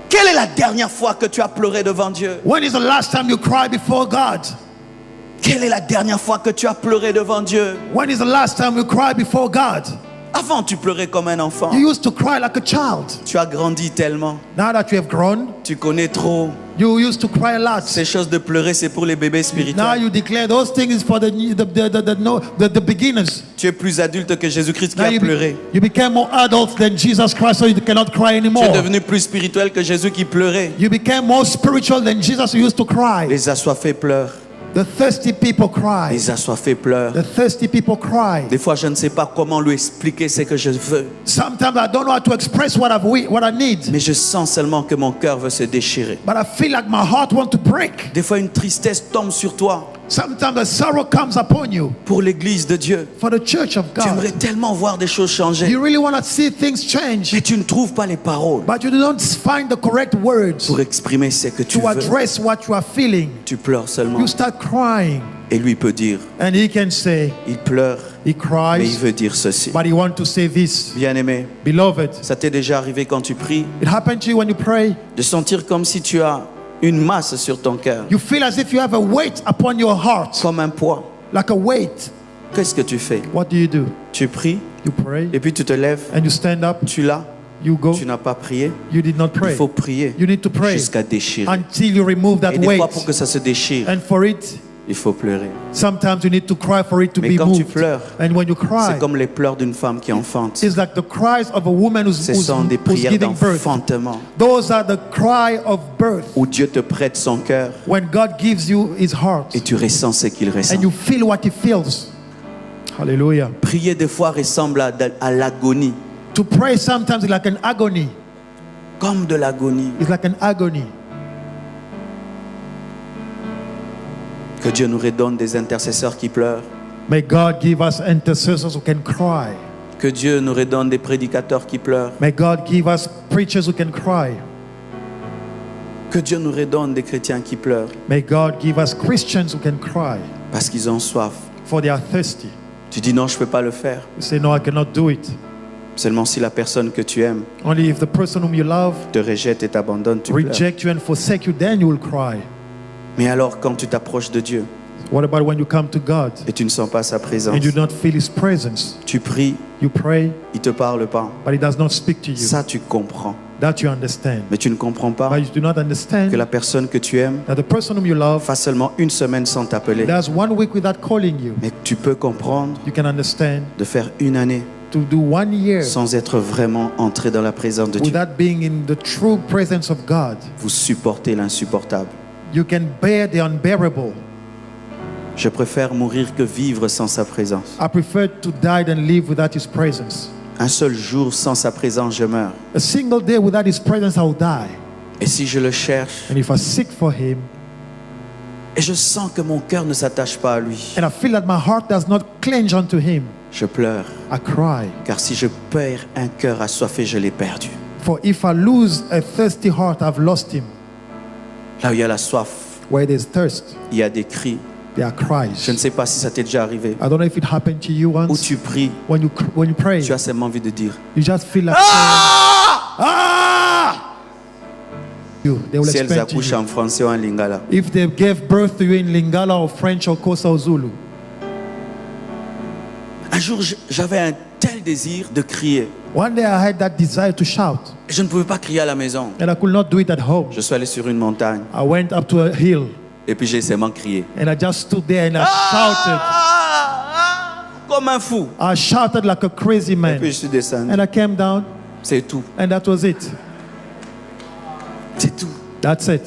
Quelle est la dernière fois que tu as pleuré devant Dieu? When is the last time you cried before God? Quelle est la dernière fois que tu as pleuré devant Dieu? When is the last time you cried before God? Avant, tu pleurais comme un enfant. You used to cry like a child. Tu as grandi tellement. Now that you have grown, Tu connais trop. you used to cry a lot. Ces choses de pleurer, c'est pour les bébés Now spirituels. you declare those things for the beginners. Tu es plus adulte que Jésus-Christ qui Now a pleuré. you became more adult than Jesus Christ, so you cannot cry Tu es anymore. devenu plus spirituel que Jésus qui pleurait. You became more spiritual than Jesus who used to cry. Les assoiffés pleurent. The thirsty people cry. Les assoiffés pleurent. The thirsty people cry. Des fois, je ne sais pas comment lui expliquer ce que je veux. Sometimes I don't know how to express what I need, Mais je sens seulement que mon cœur veut se déchirer. but I feel like my heart wants to break. Des fois, une tristesse tombe sur toi. Sometimes the sorrow comes upon you. Pour l'église de Dieu, For the church of tu aimerais God, tellement voir des choses changer. you really want to see things change, Mais tu ne trouves pas les paroles but you don't find the correct words pour exprimer ce que tu to veux. address what you are feeling. Tu pleures seulement. You start crying, Et lui peut dire, and he can say, il pleure, he mais il cries, veut dire ceci. but he wants to say this. Bien-aimé, Beloved, ça t'est déjà arrivé quand tu pries, it happened to you when you pray. de sentir comme si tu as une masse sur ton cœur, You feel as if you have a weight upon your heart, comme un poids. like a weight. Qu'est-ce que tu fais? What do? Tu pries, You pray, et puis tu te lèves, and you stand up, tu l'as, you go, tu n'as pas prié. you did not Il pray. faut prier You need to pray jusqu'à déchirer. until you remove that Et des weight. fois, pour que ça se déchire, And for it, il faut pleurer. sometimes you need to cry for it to Mais be quand tu moved. pleures, And when you cry, c'est comme les pleurs d'une femme qui enfante. it's like the cries of a woman Ce sont des who's prières giving birth. d'enfantement Those are the cry of birth. où Dieu te prête son cœur When God gives you his heart et tu ressens ce qu'il ressent. and you feel what he feels. Hallelujah. Prier des fois ressemble à l'agonie, To pray sometimes is like an agony. comme de l'agonie. It's like an agony. Que Dieu nous redonne des intercesseurs qui pleurent. May God give us intercessors who can cry. Que Dieu nous redonne des prédicateurs qui pleurent. May God give us preachers who can cry. Que Dieu nous redonne des chrétiens qui pleurent May God give us Christians who can cry, parce qu'ils ont soif. for they are thirsty. Tu dis non, je ne peux pas le faire. You say, no, I cannot do it. Seulement si la personne que tu aimes Only if the person whom you love te rejette et t'abandonne, tu pleures. reject you and forsake you, then you will cry. Mais alors quand tu t'approches de Dieu What about when you come to God et tu ne sens pas sa présence, and you do not feel his presence? tu pries, You pray, il ne te parle pas. but he does not speak to you. Ça, tu comprends. That you understand. Mais tu ne comprends pas But you do not understand que la personne que tu aimes that the person whom you love fasse seulement une semaine sans t'appeler. does 1 week without calling you. Mais tu peux comprendre You can understand de faire une année to do 1 year sans être vraiment entré dans la présence de Dieu. without being in the true presence of God. Vous supportez l'insupportable. You can bear the unbearable. Je préfère mourir que vivre sans sa présence. I prefer to die than live without his presence. Un seul jour sans sa présence, je meurs. A single day without his presence, I'll die. Et si je le cherche And if I seek for him, et je sens que mon cœur ne s'attache pas à lui, and I feel that my heart does not cling unto him, je pleure. I cry. Car si je perds un cœur assoiffé, je l'ai perdu. For if I lose a thirsty heart, I've lost him. Là où il y a la soif, Where there's thirst, il y a des cris. there are cries. Je ne sais pas si ça t'est déjà arrivé. I don't know if it happened to you Où once. tu pries, When you pray, tu as seulement envie de dire you just feel like they will si elles explain to accouchent you. en français ou en lingala. If they gave birth to you in Lingala or French or Xhosa or Zulu. Un jour, j'avais un tel désir de crier. One day I had that desire to shout, Je ne pouvais pas crier à la maison. and I could not do it at home. Je suis allé sur une montagne I went up to a hill, et puis j'ai seulement crié. and I just stood there and I shouted. comme un fou. I shouted like a crazy Et puis man. je suis descendu. And I came down, C'est tout. and that was it. C'est tout. That's it.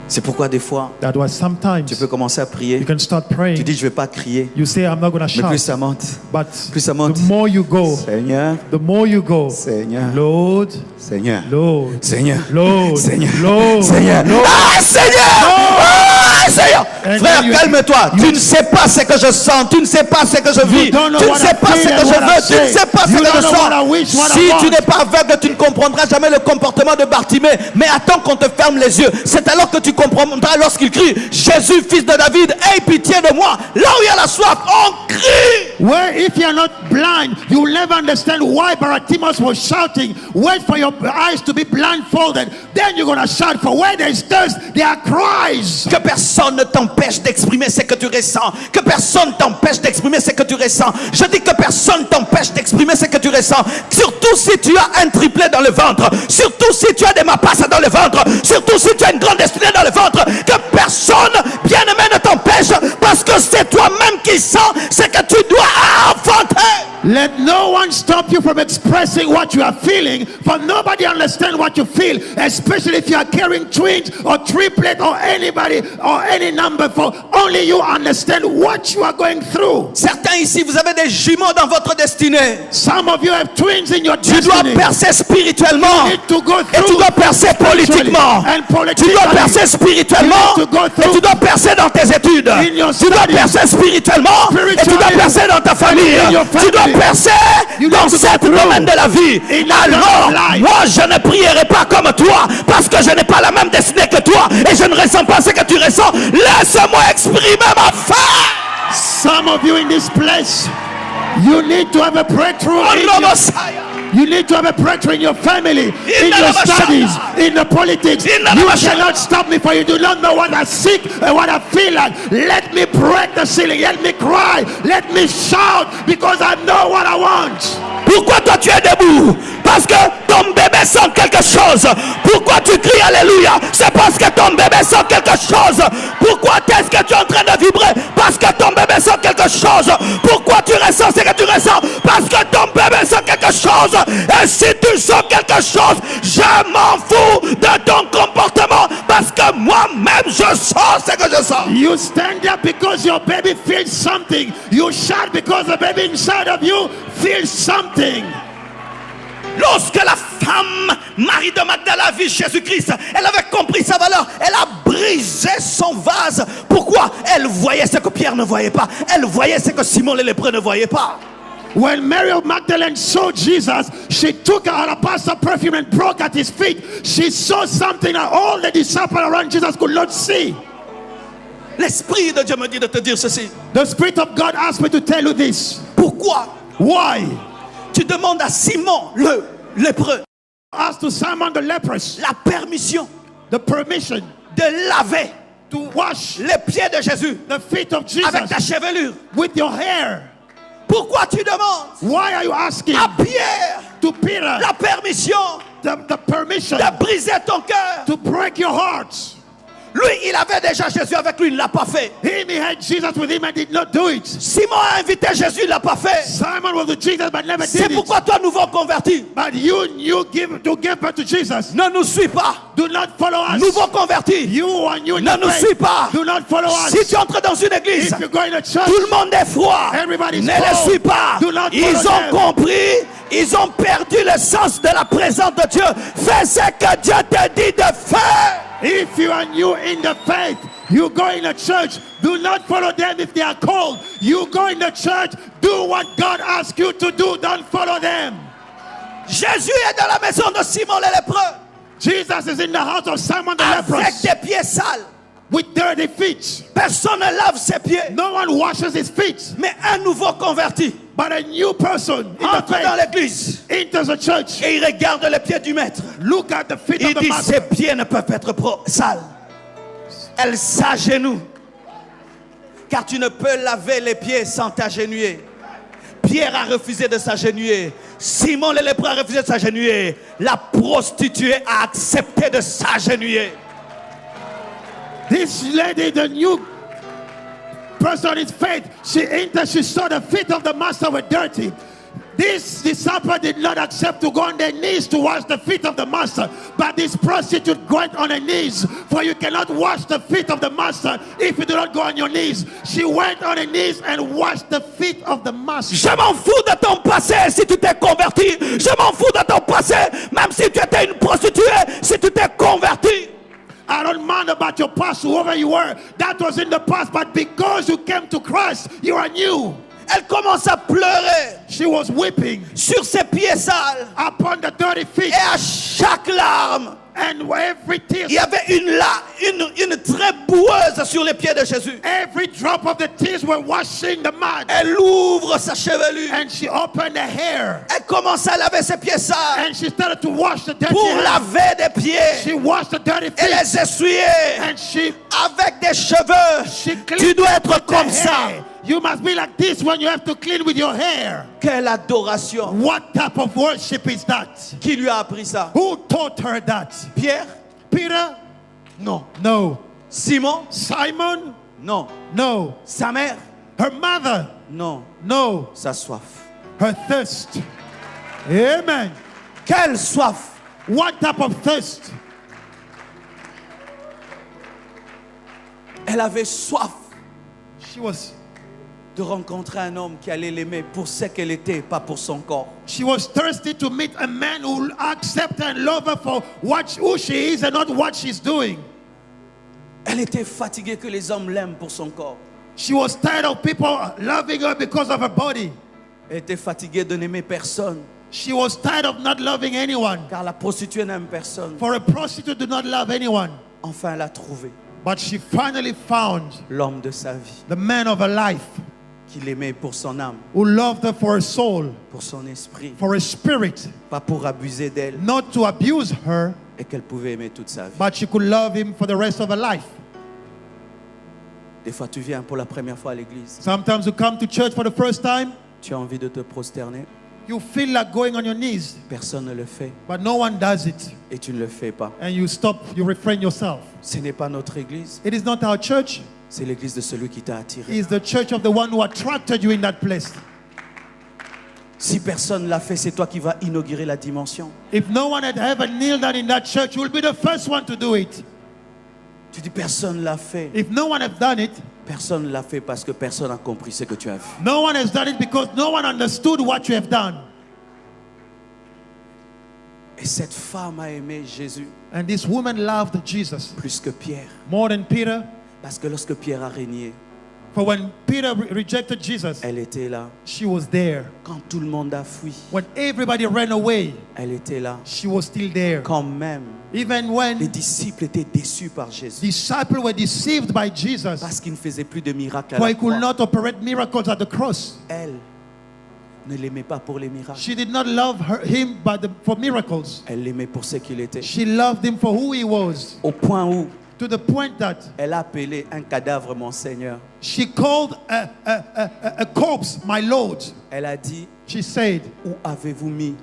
C'est pourquoi des fois, That was sometimes tu peux commencer à prier. you can start Tu praying. dis, je ne vais pas crier. You say, I'm not going to Mais plus shout. ça monte. But Plus ça monte. the more you go, Seigneur, the more you go, Seigneur, Lord, Seigneur, Lord, Seigneur, Lord, Seigneur, Lord, Seigneur. Lord. Ah, Seigneur! Ah, Seigneur! And Frère, then you- calme-toi. Tu ne sais pas ce que je sens. Tu ne sais pas ce que je vis. Tu don't know ne what sais I pas ce feel que and je what I veux. Tu ne say. sais pas ce You que don't je know what I wish, sens. what I Si want. tu n'es pas aveugle, tu ne comprendras jamais le comportement de Bartimée. Mais attends qu'on te ferme les yeux. C'est alors que tu comprendras lorsqu'il crie, Jésus, fils de David, aie pitié de moi. Là où il y a la soif, on crie. Where if you are not blind, you will never understand why Bartimaeus was shouting. Wait for your eyes to be blindfolded. Then you're going to shout. For where there is thirst, there are cries. Que personne ne t'empêche d'exprimer ce que tu ressens. Que personne t'empêche d'exprimer ce que tu ressens. Je dis que personne t'empêche d'exprimer ce que tu ressens. Surtout si tu as un triplet dans le ventre. Surtout si tu as des mapasses dans le ventre. Surtout si tu as une grande destinée dans le ventre. Que personne, bien-aimé, ne t'empêche. Parce que c'est toi-même qui sens ce que tu dois enfanter. Let no one stop you from expressing what you are feeling, for nobody understands what you feel, especially if you are carrying twins or triplet or anybody or any number, for only you understand what you are going through. Certains ici, vous avez des jumeaux dans votre destinée. Some of you have twins in your Tu dois destiny. percer spirituellement. You need to go Et tu through dois percer politiquement. and Tu politically. dois percer spirituellement. You need to go Et through tu dois percer dans tes études. in your Tu dois studies. percer spirituellement. Et tu dois Spiritually. percer dans ta famille. In your Tu dois family. percer You dans need to go cet through domaine de la vie. in Alors, life. moi, je ne prierai pas comme toi. Parce que je n'ai pas la même destinée que toi. Et je ne ressens pas ce que tu ressens. Laisse-moi exprimer ma foi. Some of you in this place, you need to have a breakthrough. You need to have a breakthrough in your family, in your studies, in the politics. You cannot stop me, for you do not know what I seek and what I feel like. Let me break the ceiling. Let me cry. Let me shout, because I know what I want. Pourquoi toi tu es debout? Parce que ton bébé sent quelque chose. Pourquoi tu cries alléluia? C'est parce que ton bébé sent quelque chose. Pourquoi est-ce que tu es en train de vibrer? Parce que ton bébé sent quelque chose. Pourquoi tu ressens ce que tu ressens? Parce que ton bébé sent quelque chose. Et si tu sens quelque chose, je m'en fous de ton comportement, parce que moi-même je sens ce que je sens. You stand there because your baby feels something. You shout because the baby inside of you feels something. Lorsque la femme, Marie de Magdala, vit Jésus-Christ, elle avait compris sa valeur. Elle a brisé son vase. Pourquoi? Elle voyait ce que Pierre ne voyait pas. Elle voyait ce que Simon le lépreux ne voyait pas. When Mary of Magdalene saw Jesus, she took her alabaster perfume and broke at his feet. She saw something that all the disciples around Jesus could not see. L'Esprit de Dieu me dit de te dire ceci. The Spirit of God asked me to tell you this. Pourquoi Why? tu demandes à Simon le lépreux Ask to Simon the leprous la permission the permission de laver to wash les pieds de Jésus the feet of avec ta Jesus chevelure? with your hair? Pourquoi tu demandes Why are you asking à Pierre to Peter la permission the permission de briser ton cœur? to break your heart? Lui, il avait déjà Jésus avec lui, il ne l'a pas fait. He had Jesus with him and did not do it. Simon a invité Jésus, il ne l'a pas fait. Simon was with Jesus but never C'est did it. pourquoi toi, nouveau converti, But you give birth to Jesus. ne nous suis pas. Do not follow us. Nouveau converti, You and you in ne the nous faith, suis pas. do not follow us. Si tu entres dans une église, If you go in a church, tout le monde est froid. Everybody's Ne les cold. suis pas. Do not Ils follow ont them. compris. Ils ont perdu le sens de la présence de Dieu. Fais ce que Dieu te dit de faire. if you are new in the faith, you go in a church, do not follow them if they are cold. You go in the church, do what God asks you to do, don't follow them. Jésus est dans la maison de Simon le lépreux Jesus is in the house of Simon the avec leprous des pieds sales. with dirty feet. Personne ne lave ses pieds. No one washes his feet, Mais un nouveau converti but a new person in the entre dans faith l'église enters the church. et il regarde les pieds du maître. Look at the feet Il of the dit, master. ses pieds ne peuvent être sales. Elle s'agenouille. Car tu ne peux laver les pieds sans t'agenouiller. Pierre a refusé de s'agenouiller. Simon le lépreux a refusé de s'agenouiller. La prostituée a accepté de s'agenouiller. This lady, the new person on his faith, she saw the feet of the master were dirty. This disciple did not accept to go on their knees to wash the feet of the master, but this prostitute went on her knees, for you cannot wash the feet of the master if you do not go on your knees. She went on her knees and washed the feet of the master. Je m'en fous de ton passé si tu t'es converti. Je m'en fous de ton passé, même si tu étais une prostituée, si tu t'es converti. I don't mind about your past, whoever you were. That was in the past, but because you came to Christ, you are new. Elle commence à pleurer She was weeping sur ses pieds sales. upon the dirty feet, Et à chaque larme, and every tear, il y avait une très boueuse sur les pieds de Jésus. every drop of the tears were washing the mud. Elle ouvre sa chevelure. And she opened her hair, Elle commence à laver ses pieds sales and she started to wash the dirty pour hands. laver des pieds She washed the dirty et feet, les essuyer and she avec des cheveux. she Tu cleaned dois être with the comme ça. hair. You must be like this when you have to clean with your hair. Quelle adoration. What type of worship is that? Qui lui a appris ça? Who taught her that? Pierre? Peter? Non. No. Simon? Simon? Non. No. Sa mère? Her mother? Non. No. Sa soif. Her thirst. Amen. Quelle soif? What type of thirst? Elle avait soif She was de rencontrer un homme qui allait l'aimer pour ce qu'elle était, pas pour son corps. thirsty to meet a man who will accept her and love her for who she is and not what she's doing. Elle était fatiguée que les hommes l'aiment pour son corps. She was tired of people loving her because of her body. Elle était fatiguée de n'aimer personne. She was tired of not loving anyone. Car la prostituée n'aime personne. For a prostitute to not love anyone. Enfin, elle a trouvé But she finally found l'homme de sa vie the man of her life qui l'aimait pour son âme, who loved her for her soul, pour son esprit, for her spirit, pas pour abuser d'elle, not to abuse her, et qu'elle pouvait aimer toute sa vie. but she could love him for the rest of her life. Des fois, tu viens pour la première fois à l'église, Sometimes you come to church for the first time, tu as envie de te prosterner, you feel like going on your knees, personne ne le fait, but no one does it. et tu ne le fais pas. And you stop, you refrain yourself. Ce n'est pas notre église, It is not our church, c'est l'église de celui qui t'a attiré. it is the church of the one who attracted you in that place. Si personne ne l'a fait, c'est toi qui vas inaugurer la dimension. If no one had ever kneeled down in that church, you will be the first one to do it. Tu dis personne ne l'a fait. If no one has done it, Personne ne l'a fait parce que personne n'a compris ce que tu as vu. no one has done it because no one understood what you have done. Et cette femme a aimé Jésus And this woman loved Jesus plus que Pierre. more than Peter. Parce que lorsque Pierre a régné, For when Peter rejected Jesus, elle était là. she was there. Quand tout le monde a fui, When everybody ran away, elle était là. she was still there. Quand même, Even les when disciples étaient déçus par Jésus. disciples were deceived by Jesus, Parce qu'il ne faisait plus de miracles à for la he could croix. not operate miracles at the cross. Elle ne l'aimait pas pour les miracles. She did not love him for miracles. Elle l'aimait pour ce qu'il était. She loved him for who he was, Au point où to the point that elle a appelé un cadavre mon Seigneur. she called a corpse, my Lord. Elle a dit, She said, où avez-vous mis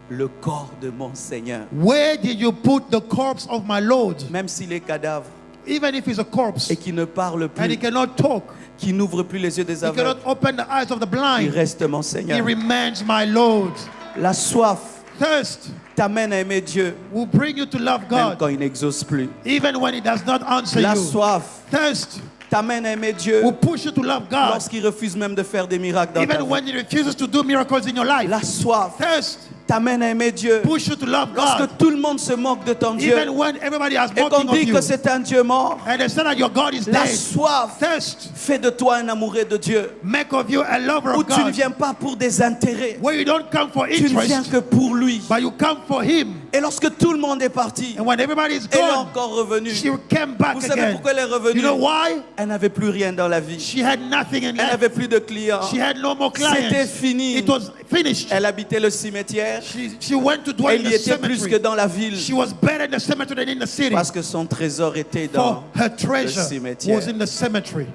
le corps de mon Seigneur? where did you put the corpse of my Lord? Même s'il est cadavre Even if he's a corpse et qu'il ne parle and he plus, cannot talk, qui n'ouvre plus les yeux des he cannot aveugles, open the eyes of the il blind, reste mon he Seigneur. remains my Lord. La soif Thirst t'amène à aimer Dieu, will bring you to love même God, quand il n'exauce plus. even when he does not answer La you. soif Thirst t'amène à aimer Dieu will push you to love God, lorsqu'il refuse même de faire des miracles dans ta even vie. when he refuses to do miracles in your life. La soif Thirst t'amène à aimer Dieu push you to love God, lorsque tout le monde se moque de ton Dieu even when everybody is et qu'on mocking of dit you, que c'est un Dieu mort. and they say that your God is La dead. soif Thirst fait de toi un amoureux de Dieu, make of you a lover où of tu ne God, viens pas pour des intérêts, where you don't come for tu ne viens interest, que pour lui. but you come for him. Et lorsque tout le monde est parti, And when everybody is elle est gone, encore revenue. she came back Vous savez again. pourquoi elle est revenue? You know why? Elle n'avait plus rien dans la vie. She had nothing in Elle life. n'avait plus de clients. She had no more C'était clients. fini. It was finished. Elle habitait le cimetière. She went to dwell Elle in y the était plus que cemetery. dans la ville. She was better in the cemetery than in the city. Parce que son trésor était For dans her le treasure cimetière. was in the cemetery.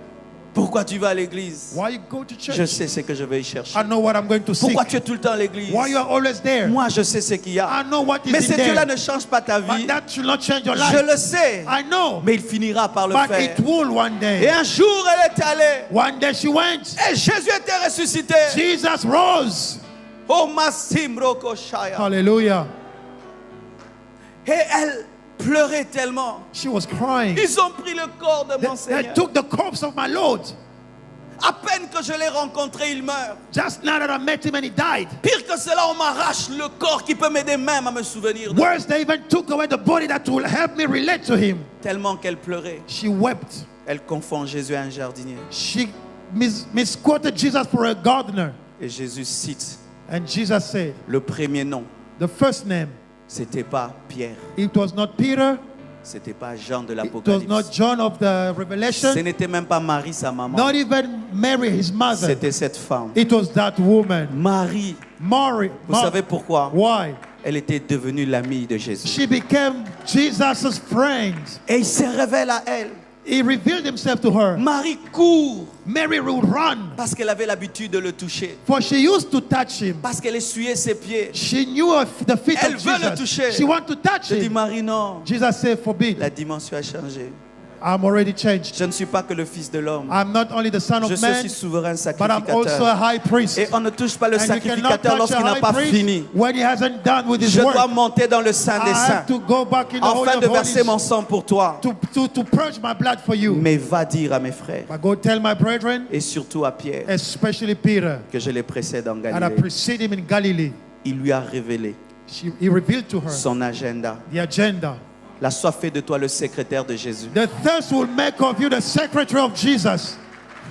Pourquoi tu vas à l'église? Why you go to Je church? sais ce que je vais y chercher. I know what I'm going to seek. Pourquoi tu es tout le temps à l'église? Why you are always there? Moi, je sais ce qu'il y a. I know what is Mais in ce Dieu-là there. ne change pas ta vie. But that should not change your Je life. le sais. I know. Mais il finira par le But faire. it will one Et day. un jour, elle est allée. One day she went. Et Jésus était ressuscité. Jesus rose. Oh, Massim Rokoshaya. Hallelujah. Et elle pleurait tellement. She was crying. Ils ont pris le corps de mon They Seigneur. took the corpse of my Lord. À peine que je l'ai rencontré, il meurt. Just now that I met him and he died. Pire que cela, on m'arrache le corps qui peut m'aider même à me souvenir de Worse, they even took away the body that will help me relate to him. tellement qu'elle pleurait. She wept. Elle confond Jésus à un jardinier. She misquoted Jesus for a gardener. Et Jésus cite And Jesus said, le premier nom. the first name, C'était pas Pierre. it was not Peter, C'était pas Jean de it was l'Apocalypse. not John of the Ce Revelation, n'était même pas Marie, sa maman. not even Mary, his mother. C'était cette femme. It was that woman. Marie. Mary. Vous savez pourquoi? Why? Elle était devenue l'amie de Jésus. She became Jesus' friend. Et il se révèle à elle. He revealed himself to her. Marie court Mary would run, parce qu'elle avait l'habitude de le toucher. for she used to touch him. Parce qu'elle essuyait ses pieds. She knew of the feet Elle of veut le Jesus. toucher. She wanted to touch Je dis him. Marie, non. Jesus said, forbid. La dimension a changé. I'm already changed. Je ne suis pas que le fils de l'homme. I'm not only the son Je of suis man, aussi souverain but I'm also sacrificateur. a high priest. Et on ne touche pas le And you cannot sacrificateur touch lorsqu'il a n'a high pas priest fini. when he hasn't done with his Je work. dois monter dans le sein des I saints have to go back in the Holy afin of de verser mon Holies sang pour toi. to purge my blood for you. Mais va dire à mes frères But go tell my brethren, et surtout à Pierre especially Peter, que je les précède en and I Galilée. precede him in Galilee. Il lui a révélé He revealed to her son agenda. the agenda. La soif fait de toi le secrétaire de Jésus. The thirst will make of you the secretary of Jesus.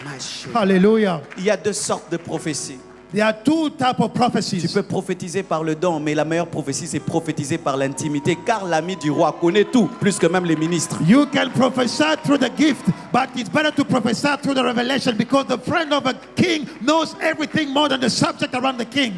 My shit. Hallelujah. Il y a deux sortes de prophéties. There are two types of Tu prophecies. peux prophétiser par le don, mais la meilleure prophétie, c'est prophétiser par l'intimité, car l'ami du roi connaît tout, plus que même les ministres. You can prophesy through the gift, but it's better to prophesy through the revelation, because the friend of a king knows everything more than the subject around the king.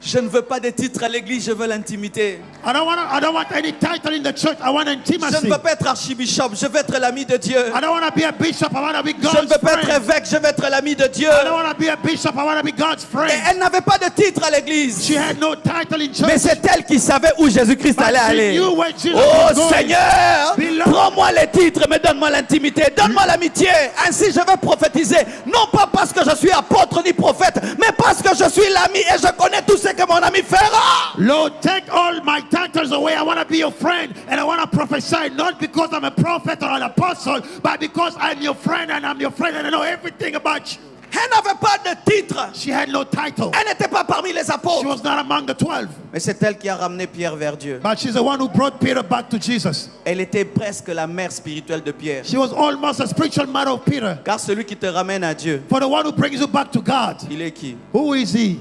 Je ne veux pas de titres à l'église, je veux l'intimité. I don't want any title in the church. I want Je intimacy. ne veux pas être archibishop, je veux être l'ami de Dieu. I don't want to be a bishop. I want to be Je ne God's veux pas être friend. évêque, je veux être l'ami de Dieu. I don't want to be a bishop. I want to be God's Et friend. elle n'avait pas de titre à l'église. She had no title in Mais church. c'est elle qui savait où Jésus-Christ But allait she aller. knew where Jesus Oh was going. Seigneur, Beloved. prends-moi les titres, mais donne-moi l'intimité, donne-moi l'amitié. Ainsi je vais prophétiser, non pas parce que je suis apôtre ni prophète, mais parce que je suis l'ami et je connais tout ce que mon ami fera. Lord, take all my titles away. I want to be your friend, and I want to prophesy, not because I'm a prophet or an apostle, but because I'm your friend and I'm your friend and I know everything about you. Elle n'avait pas de titre. She had no title. Elle n'était pas parmi les She apôtres. was not among the 12. Mais c'est elle qui a ramené Pierre vers Dieu. But she's the one who brought Peter back to Jesus. Elle était presque la mère spirituelle de Pierre. She was almost a spiritual mother of Peter. Car celui qui te ramène à Dieu, For the one who brings you back to God. il est qui? Who is he?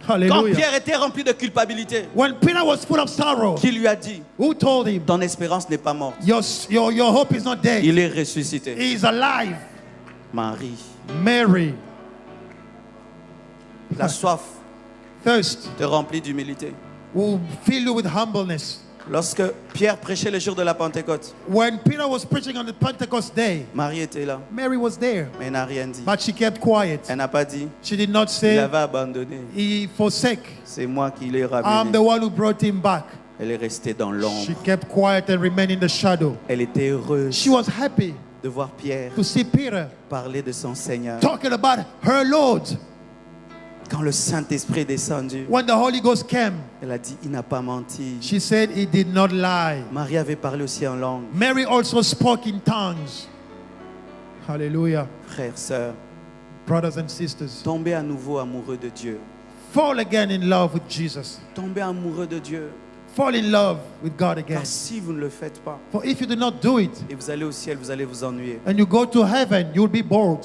Quand Hallelujah. Pierre était rempli de culpabilité, When Peter was full of sorrow, qui lui a dit, who told him, ton espérance n'est pas morte, your hope is not dead. il est ressuscité. He is alive. Marie, Mary, la soif thirst te remplit d'humilité. will fill you with humbleness. Lorsque Pierre prêchait le jour de la Pentecôte, When Peter was preaching on the Pentecost day, Marie était là, Mary was there, mais elle n'a rien dit. but she kept quiet. Elle n'a pas dit, She did not il say, avait abandonné. he forsake. C'est moi qui l'ai I'm ramené. the one who brought him back. Elle est restée dans She l'ombre. kept quiet and remained in the shadow. Elle était heureuse She was happy de voir Pierre to see Peter parler de son Seigneur. talking about her Lord. Quand le Saint-Esprit est descendu, When the Holy Ghost came, elle a dit, il n'a pas menti. she said he did not lie. Marie avait parlé aussi en langue. Mary also spoke in tongues. Hallelujah. Frères, sœurs, Brothers and sisters, tombez à nouveau amoureux de Dieu. fall again in love with Jesus. Tombez amoureux de Dieu. Fall in love with God again. Car si vous ne le faites pas, For if you do not do it, et vous allez au ciel, vous allez vous ennuyer. and you go to heaven, you'll be bored.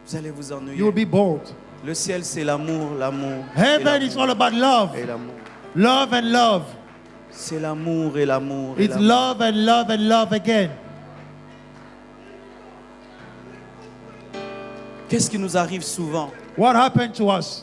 Vous allez vous ennuyer. You'll be bored. Le ciel, c'est l'amour, l'amour. et Heaven is l'amour, all about love. et l'amour. Love and love. C'est l'amour et l'amour. et It's l'amour. love and love and love again. Qu'est-ce qui nous arrive souvent? What happened to us?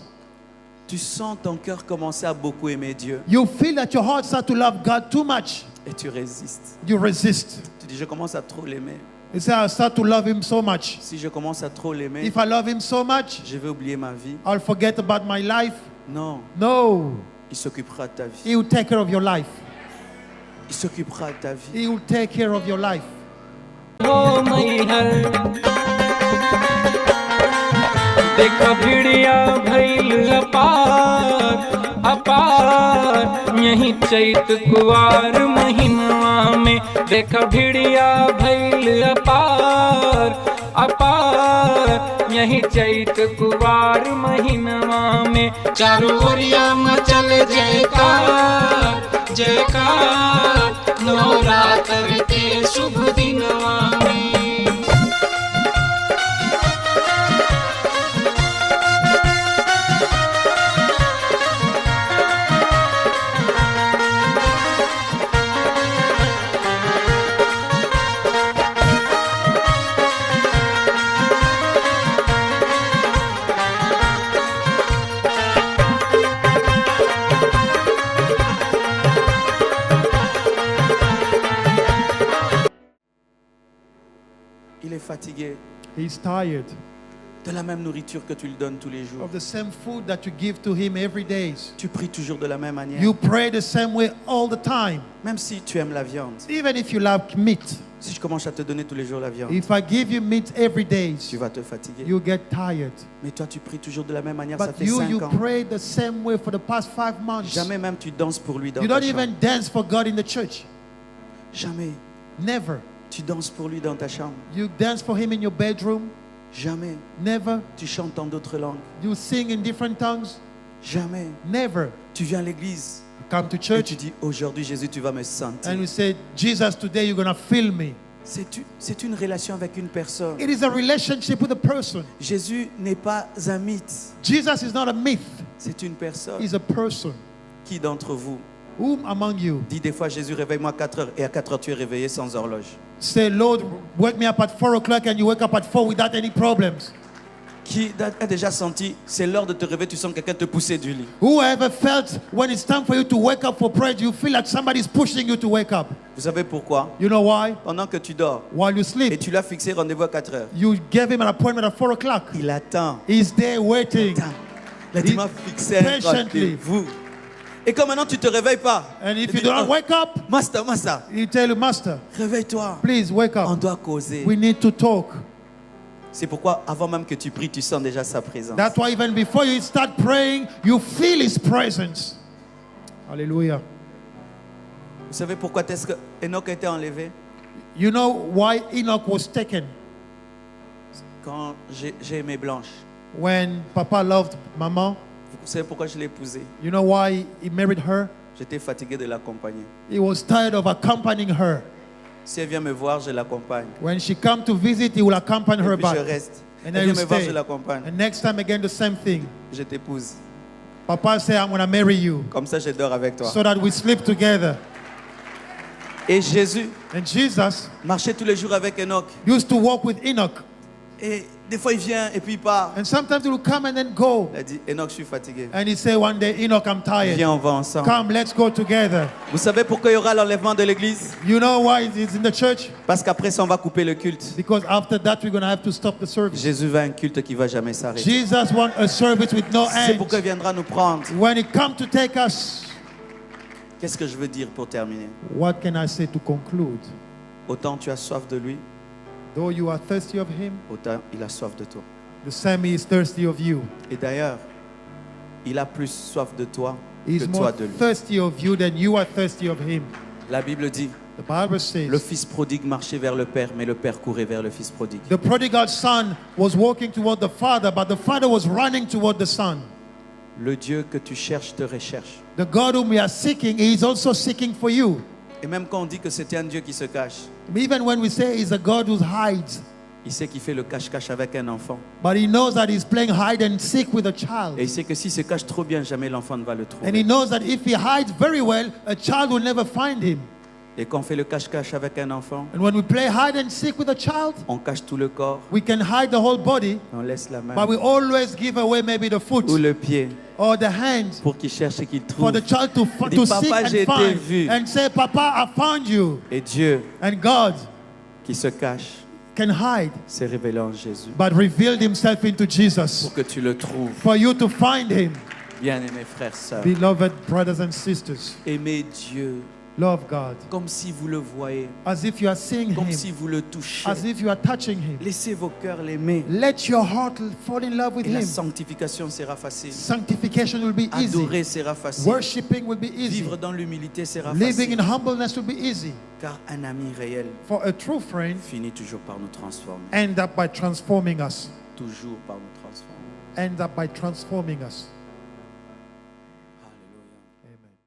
Tu sens ton cœur commencer à beaucoup aimer Dieu You feel that your heart starts to love God too much. et tu résistes. You resist. Tu dis, je commence à trop l'aimer. He said, I start to love him so much. Si je commence à trop l'aimer, If I love him so much, je vais oublier ma vie. I'll forget about my life. Non, No. il s'occupera de ta vie. He will take care of your life. Il s'occupera de ta vie. He will take care of your life. हो मैहर देखो भिड़िया भैल अपार अपार यही चैत कुवार महीनवा में देखो भिड़िया भैल अपार अपार यही चैत कुवार महीनवा में चारों ओरिया मचल जयकार जयकार नवरात्र के शुभ दिनवा में Il est fatigué He's tired de la même nourriture que tu lui donnes tous les jours. of the same food that you give to him every day. Tu pries toujours de la même manière. You pray the same way all the time. Même si tu aimes la viande. Even if you love meat. Si je commence à te donner tous les jours la viande, If I give you meat every day, tu vas te fatiguer. you get tired. Mais toi, tu pries toujours de la même manière. Ça But fait you 5 ans. pray the same way for the past 5 months. Jamais même tu danses pour lui dans You ta don't chambre. even dance for God in the church. Jamais. Never. Tu danses pour lui dans ta chambre. You dance for him in your bedroom. Jamais. Never. Tu chantes en d'autres langues. You sing in different tongues. Jamais. Never. Tu viens à l'église Come to et church tu dis aujourd'hui Jésus, tu vas me sentir. and you say, Jesus, today you're going to feel me. C'est une relation avec une personne. It is a relationship with a person. Jésus n'est pas un mythe. Jesus is not a myth. C'est une personne. He's a person. Qui d'entre vous Whom among you dit des fois Jésus, réveille-moi à 4 heures et à 4 heures tu es réveillé sans horloge? say, Lord, wake me up at 4 o'clock and you wake up at 4 without any problems? Qui a déjà senti, c'est l'heure de te réveiller, tu sens quelqu'un te pousser du lit? Whoever felt when it's time for you to wake up for prayer, you feel like somebody's pushing you to wake up? Vous savez pourquoi? You know why? Pendant que tu dors While you et sleep, tu l'as fixé rendez-vous à 4 heures, you gave him an appointment at 4 o'clock. il attend. He's there waiting. Attends. Il a dit, m'a fixé un Patiently. rendez-vous. Et comme maintenant tu ne te réveilles pas, And if il you dit, don't oh, wake up, Master, you tell the master, réveille-toi. please wake On up. doit causer. We need to talk. C'est pourquoi avant même que tu pries, tu sens déjà sa présence. That's why even before you start praying, you feel his presence. Hallelujah. Vous savez pourquoi est-ce que Enoch a été enlevé? You know why Enoch was taken? Quand j'ai aimé Blanche. When Papa loved Mama, Vous savez pourquoi je l'ai épousée? you know why he married her? J'étais fatigué de l'accompagner. He was tired of accompanying her. Si elle vient me voir, je l'accompagne. When she come to visit, he will accompany her Et puis je back. reste. And Elle then vient you me voir, stay. je l'accompagne. And next time again, the same thing. Je t'épouse. Papa say, I'm going to marry you Comme ça, je dors avec toi. so that we sleep together. Et Jésus And Jesus marchait tous les jours avec Enoch. used to walk with Enoch. Et des fois, il vient et puis il part. And sometimes he will come and then go. Il a dit, Enoch, je suis fatigué. And he say one day, Enoch, I'm tired. Viens, on va ensemble. Come, let's go together. Vous savez pourquoi il y aura l'enlèvement de l'église? You know why it's in the church? Parce qu'après ça, on va couper le culte. Because after that, we're going to have to stop the service. Jésus veut un culte qui ne va jamais s'arrêter. Jesus wants a service with no C'est end. pourquoi il viendra nous prendre. When he comes to take us, Qu'est-ce que je veux dire pour terminer? what can I say to conclude? Autant tu as soif de lui, Though you are thirsty of him, autant il a soif de toi. the same he is thirsty of you. Et d'ailleurs, il a plus soif de toi He que is toi more de lui. thirsty of you than you are thirsty of him. La Bible dit, The Bible le says, fils prodigue marchait vers le père, mais le père courait vers le fils prodigue. the prodigal son was walking toward the father, but the father was running toward the son. Le Dieu que tu cherches te recherche. The God whom we are seeking, he is also seeking for you. Et même quand on dit que c'était un Dieu qui se cache, Even when we say he's a God who hides, il sait qu'il fait le cache-cache avec un enfant. but he knows that he's playing hide and seek with a Et child. il sait que s'il se cache trop bien, jamais l'enfant ne va le And he trouver. knows that if he hides very well, a child will never find him. Et quand on fait le cache-cache avec un enfant, And when we play hide and seek with a child, on cache tout le corps, we can hide the whole body, on laisse la main but we always give away maybe the foot ou le pied or the hand pour qu'il cherche et qu'il for trouve. the child to Il dit, seek Papa, j'ai and été find vu. and say, Papa, I found you. Et Dieu And God qui se cache, can hide, s'est révélé en Jésus but revealed himself into Jesus pour que tu le trouves. for you to find him. Bien-aimés frères, sœurs, Beloved brothers and sisters, aimez Dieu love God comme si vous le voyez, as if you are seeing comme him, si vous le touchez. as if you are touching him. Laissez vos cœurs l'aimer Let your heart fall in love with et la him. sanctification sera facile. Sanctification will be easy. Adorer sera facile. Worshipping will be easy. Vivre dans l'humilité sera Living in facile. humbleness will be easy. Car un ami réel For a true friend finit toujours par nous transformer. end up by transforming us. Toujours par nous transformer. End up by transforming us.